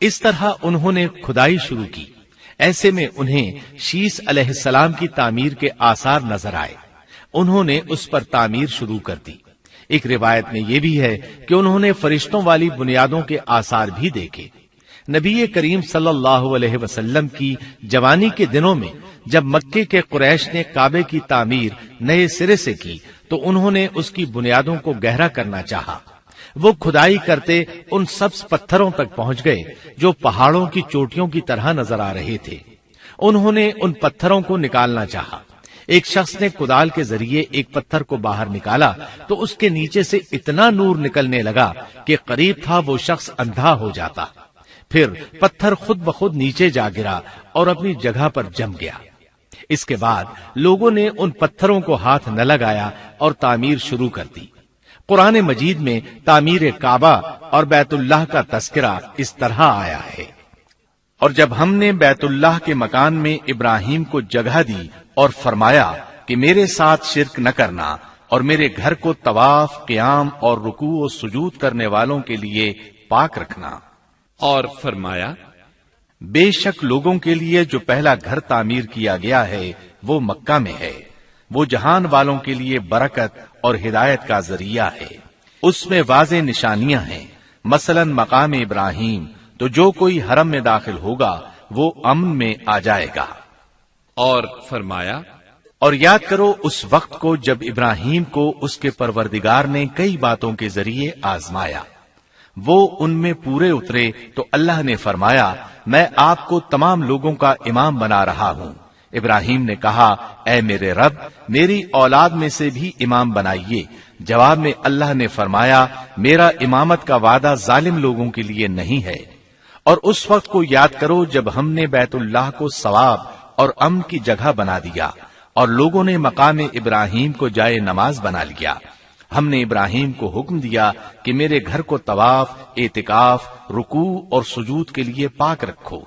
اس طرح انہوں نے کھدائی شروع کی۔ ایسے میں انہیں شیس علیہ السلام کی تعمیر کے آثار نظر آئے، انہوں نے اس پر تعمیر شروع کر دی۔ ایک روایت میں یہ بھی ہے کہ انہوں نے فرشتوں والی بنیادوں کے آثار بھی دیکھے۔ نبی کریم صلی اللہ علیہ وسلم کی جوانی کے دنوں میں جب مکے کے قریش نے کعبے کی تعمیر نئے سرے سے کی تو انہوں نے اس کی بنیادوں کو گہرا کرنا چاہا۔ وہ کھدائی کرتے ان سبز پتھروں تک پہنچ گئے جو پہاڑوں کی چوٹیوں کی طرح نظر آ رہے تھے۔ انہوں نے ان پتھروں کو نکالنا چاہا۔ ایک شخص نے کدال کے ذریعے ایک پتھر کو باہر نکالا تو اس کے نیچے سے اتنا نور نکلنے لگا کہ قریب تھا وہ شخص اندھا ہو جاتا۔ پھر پتھر خود بخود نیچے جا گرا اور اپنی جگہ پر جم گیا۔ اس کے بعد لوگوں نے ان پتھروں کو ہاتھ نہ لگایا اور تعمیر شروع کر دی۔ قرآن مجید میں تعمیر کعبہ اور بیت اللہ کا تذکرہ اس طرح آیا ہے، اور جب ہم نے بیت اللہ کے مکان میں ابراہیم کو جگہ دی اور فرمایا کہ میرے ساتھ شرک نہ کرنا اور میرے گھر کو طواف، قیام اور رکوع و سجود کرنے والوں کے لیے پاک رکھنا، اور فرمایا، بے شک لوگوں کے لیے جو پہلا گھر تعمیر کیا گیا ہے وہ مکہ میں ہے، وہ جہان والوں کے لیے برکت اور ہدایت کا ذریعہ ہے، اس میں واضح نشانیاں ہیں، مثلا مقام ابراہیم، تو جو کوئی حرم میں داخل ہوگا وہ امن میں آ جائے گا۔ اور فرمایا، اور یاد کرو اس وقت کو جب ابراہیم کو اس کے پروردگار نے کئی باتوں کے ذریعے آزمایا، وہ ان میں پورے اترے تو اللہ نے فرمایا، میں آپ کو تمام لوگوں کا امام بنا رہا ہوں۔ ابراہیم نے کہا، اے میرے رب، میری اولاد میں سے بھی امام بنائیے۔ جواب میں اللہ نے فرمایا، میرا امامت کا وعدہ ظالم لوگوں کے لیے نہیں ہے۔ اور اس وقت کو یاد کرو جب ہم نے بیت اللہ کو ثواب اور امن کی جگہ بنا دیا اور لوگوں نے مقام ابراہیم کو جائے نماز بنا لیا۔ ہم نے ابراہیم کو حکم دیا کہ میرے گھر کو طواف، اعتکاف، رکوع اور سجود کے لیے پاک رکھو،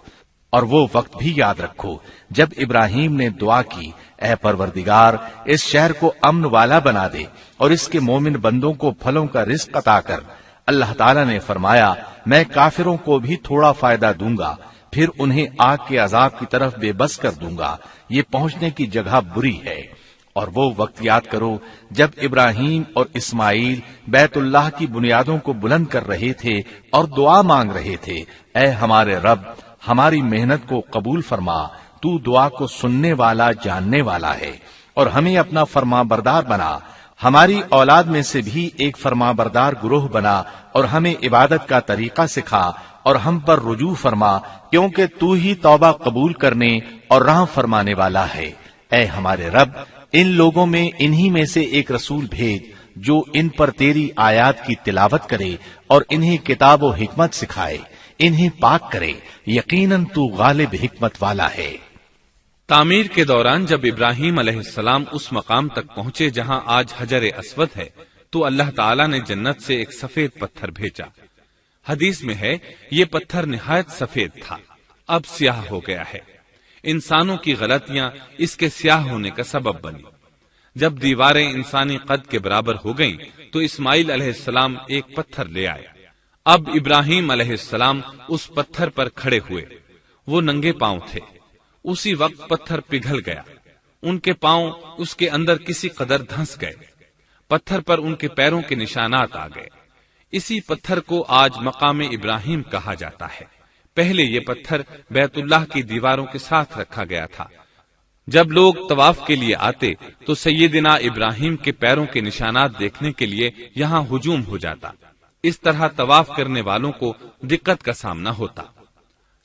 اور وہ وقت بھی یاد رکھو جب ابراہیم نے دعا کی، اے پروردگار، اس شہر کو امن والا بنا دے اور اس کے مومن بندوں کو پھلوں کا رزق عطا کر۔ اللہ تعالیٰ نے فرمایا، میں کافروں کو بھی تھوڑا فائدہ دوں گا، پھر انہیں آگ کے عذاب کی طرف بے بس کر دوں گا، یہ پہنچنے کی جگہ بری ہے۔ اور وہ وقت یاد کرو جب ابراہیم اور اسماعیل بیت اللہ کی بنیادوں کو بلند کر رہے تھے اور دعا مانگ رہے تھے، اے ہمارے رب، ہماری محنت کو قبول فرما، تو دعا کو سننے والا، جاننے والا ہے، اور ہمیں اپنا فرما بردار بنا، ہماری اولاد میں سے بھی ایک فرما بردار گروہ بنا، اور ہمیں عبادت کا طریقہ سکھا اور ہم پر رجوع فرما، کیونکہ تو ہی توبہ قبول کرنے اور رحم فرمانے والا ہے۔ اے ہمارے رب، ان لوگوں میں انہی میں سے ایک رسول بھیج جو ان پر تیری آیات کی تلاوت کرے اور انہیں کتاب و حکمت سکھائے، انہیں پاک کرے، یقیناً تو غالب حکمت والا ہے۔ تعمیر کے دوران جب ابراہیم علیہ السلام اس مقام تک پہنچے جہاں آج حجر اسود ہے تو اللہ تعالیٰ نے جنت سے ایک سفید پتھر بھیجا۔ حدیث میں ہے یہ پتھر نہایت سفید تھا، اب سیاہ ہو گیا ہے۔ انسانوں کی غلطیاں اس کے سیاہ ہونے کا سبب بنی۔ جب دیواریں انسانی قد کے برابر ہو گئیں تو اسماعیل علیہ السلام ایک پتھر لے آئے۔ اب ابراہیم علیہ السلام اس پتھر پر کھڑے ہوئے۔ وہ ننگے پاؤں تھے۔ اسی وقت پتھر پگھل گیا، ان کے پاؤں اس کے اندر کسی قدر دھنس گئے، پتھر پر ان کے پیروں کے نشانات آ گئے۔ اسی پتھر کو آج مقام ابراہیم کہا جاتا ہے۔ پہلے یہ پتھر بیت اللہ کی دیواروں کے ساتھ رکھا گیا تھا۔ جب لوگ طواف کے لیے آتے تو سیدنا ابراہیم کے پیروں کے نشانات دیکھنے کے لیے یہاں ہجوم ہو جاتا۔ اس طرح طواف کرنے والوں کو دقت کا سامنا ہوتا۔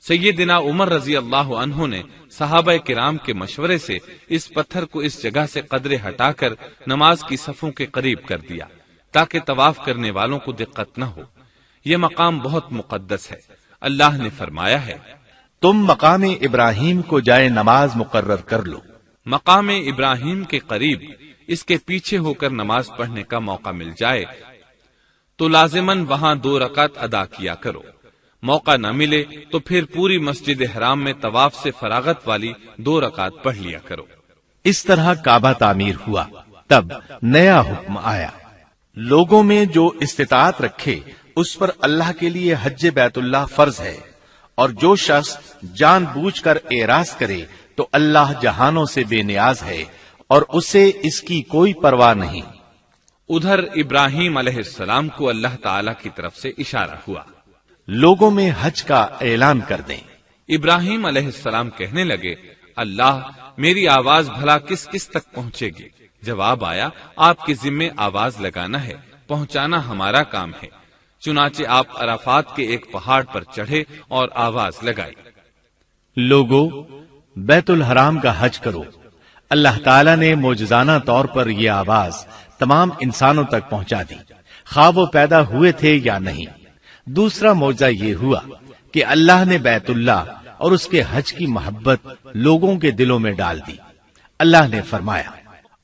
سیدنا عمر رضی اللہ عنہ نے صحابہ کرام کے مشورے سے اس پتھر کو اس جگہ سے قدرے ہٹا کر نماز کی صفوں کے قریب کر دیا تاکہ طواف کرنے والوں کو دقت نہ ہو۔ یہ مقام بہت مقدس ہے۔ اللہ نے فرمایا ہے، تم مقام ابراہیم کو جائے نماز مقرر کر لو۔ مقام ابراہیم کے قریب اس کے پیچھے ہو کر نماز پڑھنے کا موقع مل جائے تو لازماً وہاں 2 رکعت ادا کیا کرو۔ موقع نہ ملے تو پھر پوری مسجد حرام میں طواف سے فراغت والی 2 رکعت پڑھ لیا کرو۔ اس طرح کعبہ تعمیر ہوا۔ تب نیا حکم آیا، لوگوں میں جو استطاعت رکھے اس پر اللہ کے لیے حج بیت اللہ فرض ہے، اور جو شخص جان بوجھ کر اعراض کرے تو اللہ جہانوں سے بے نیاز ہے اور اسے اس کی کوئی پرواہ نہیں۔ ادھر ابراہیم علیہ السلام کو اللہ تعالی کی طرف سے اشارہ ہوا، لوگوں میں حج کا اعلان کر دیں۔ ابراہیم علیہ السلام کہنے لگے، اللہ میری آواز بھلا کس کس تک پہنچے گی؟ جواب آیا، آپ کے ذمے آواز لگانا ہے، پہنچانا ہمارا کام ہے۔ چنانچہ آپ عرفات کے ایک پہاڑ پر چڑھے اور آواز لگائی، لوگو بیت الحرام کا حج کرو۔ اللہ تعالیٰ نے معجزانہ طور پر یہ آواز تمام انسانوں تک پہنچا دی، خواہ وہ پیدا ہوئے تھے یا نہیں۔ دوسرا معجزہ یہ ہوا کہ اللہ نے بیت اللہ اور اس کے حج کی محبت لوگوں کے دلوں میں ڈال دی۔ اللہ نے فرمایا،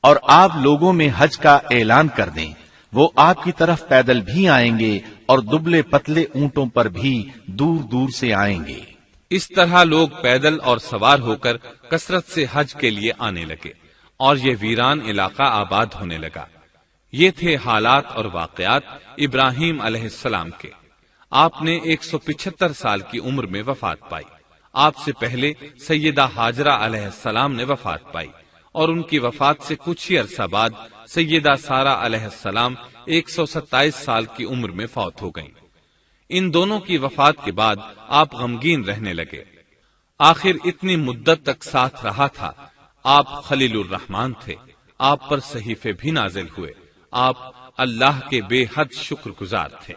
اور آپ لوگوں میں حج کا اعلان کر دیں، وہ آپ کی طرف پیدل بھی آئیں گے اور دبلے پتلے اونٹوں پر بھی دور دور سے آئیں گے۔ اس طرح لوگ پیدل اور سوار ہو کر کثرت سے حج کے لیے آنے لگے اور یہ ویران علاقہ آباد ہونے لگا۔ یہ تھے حالات اور واقعات ابراہیم علیہ السلام کے۔ آپ نے 175 سال کی عمر میں وفات پائی۔ آپ سے پہلے سیدہ ہاجرہ علیہ السلام نے وفات پائی اور ان کی وفات سے کچھ ہی عرصہ بعد سیدہ سارہ علیہ السلام 127 سال کی عمر میں فوت ہو گئیں۔ ان دونوں کی وفات کے بعد آپ غمگین رہنے لگے۔ آخر اتنی مدت تک ساتھ رہا تھا۔ آپ خلیل الرحمن تھے، آپ پر صحیفے بھی نازل ہوئے، آپ اللہ کے بے حد شکر گزار تھے۔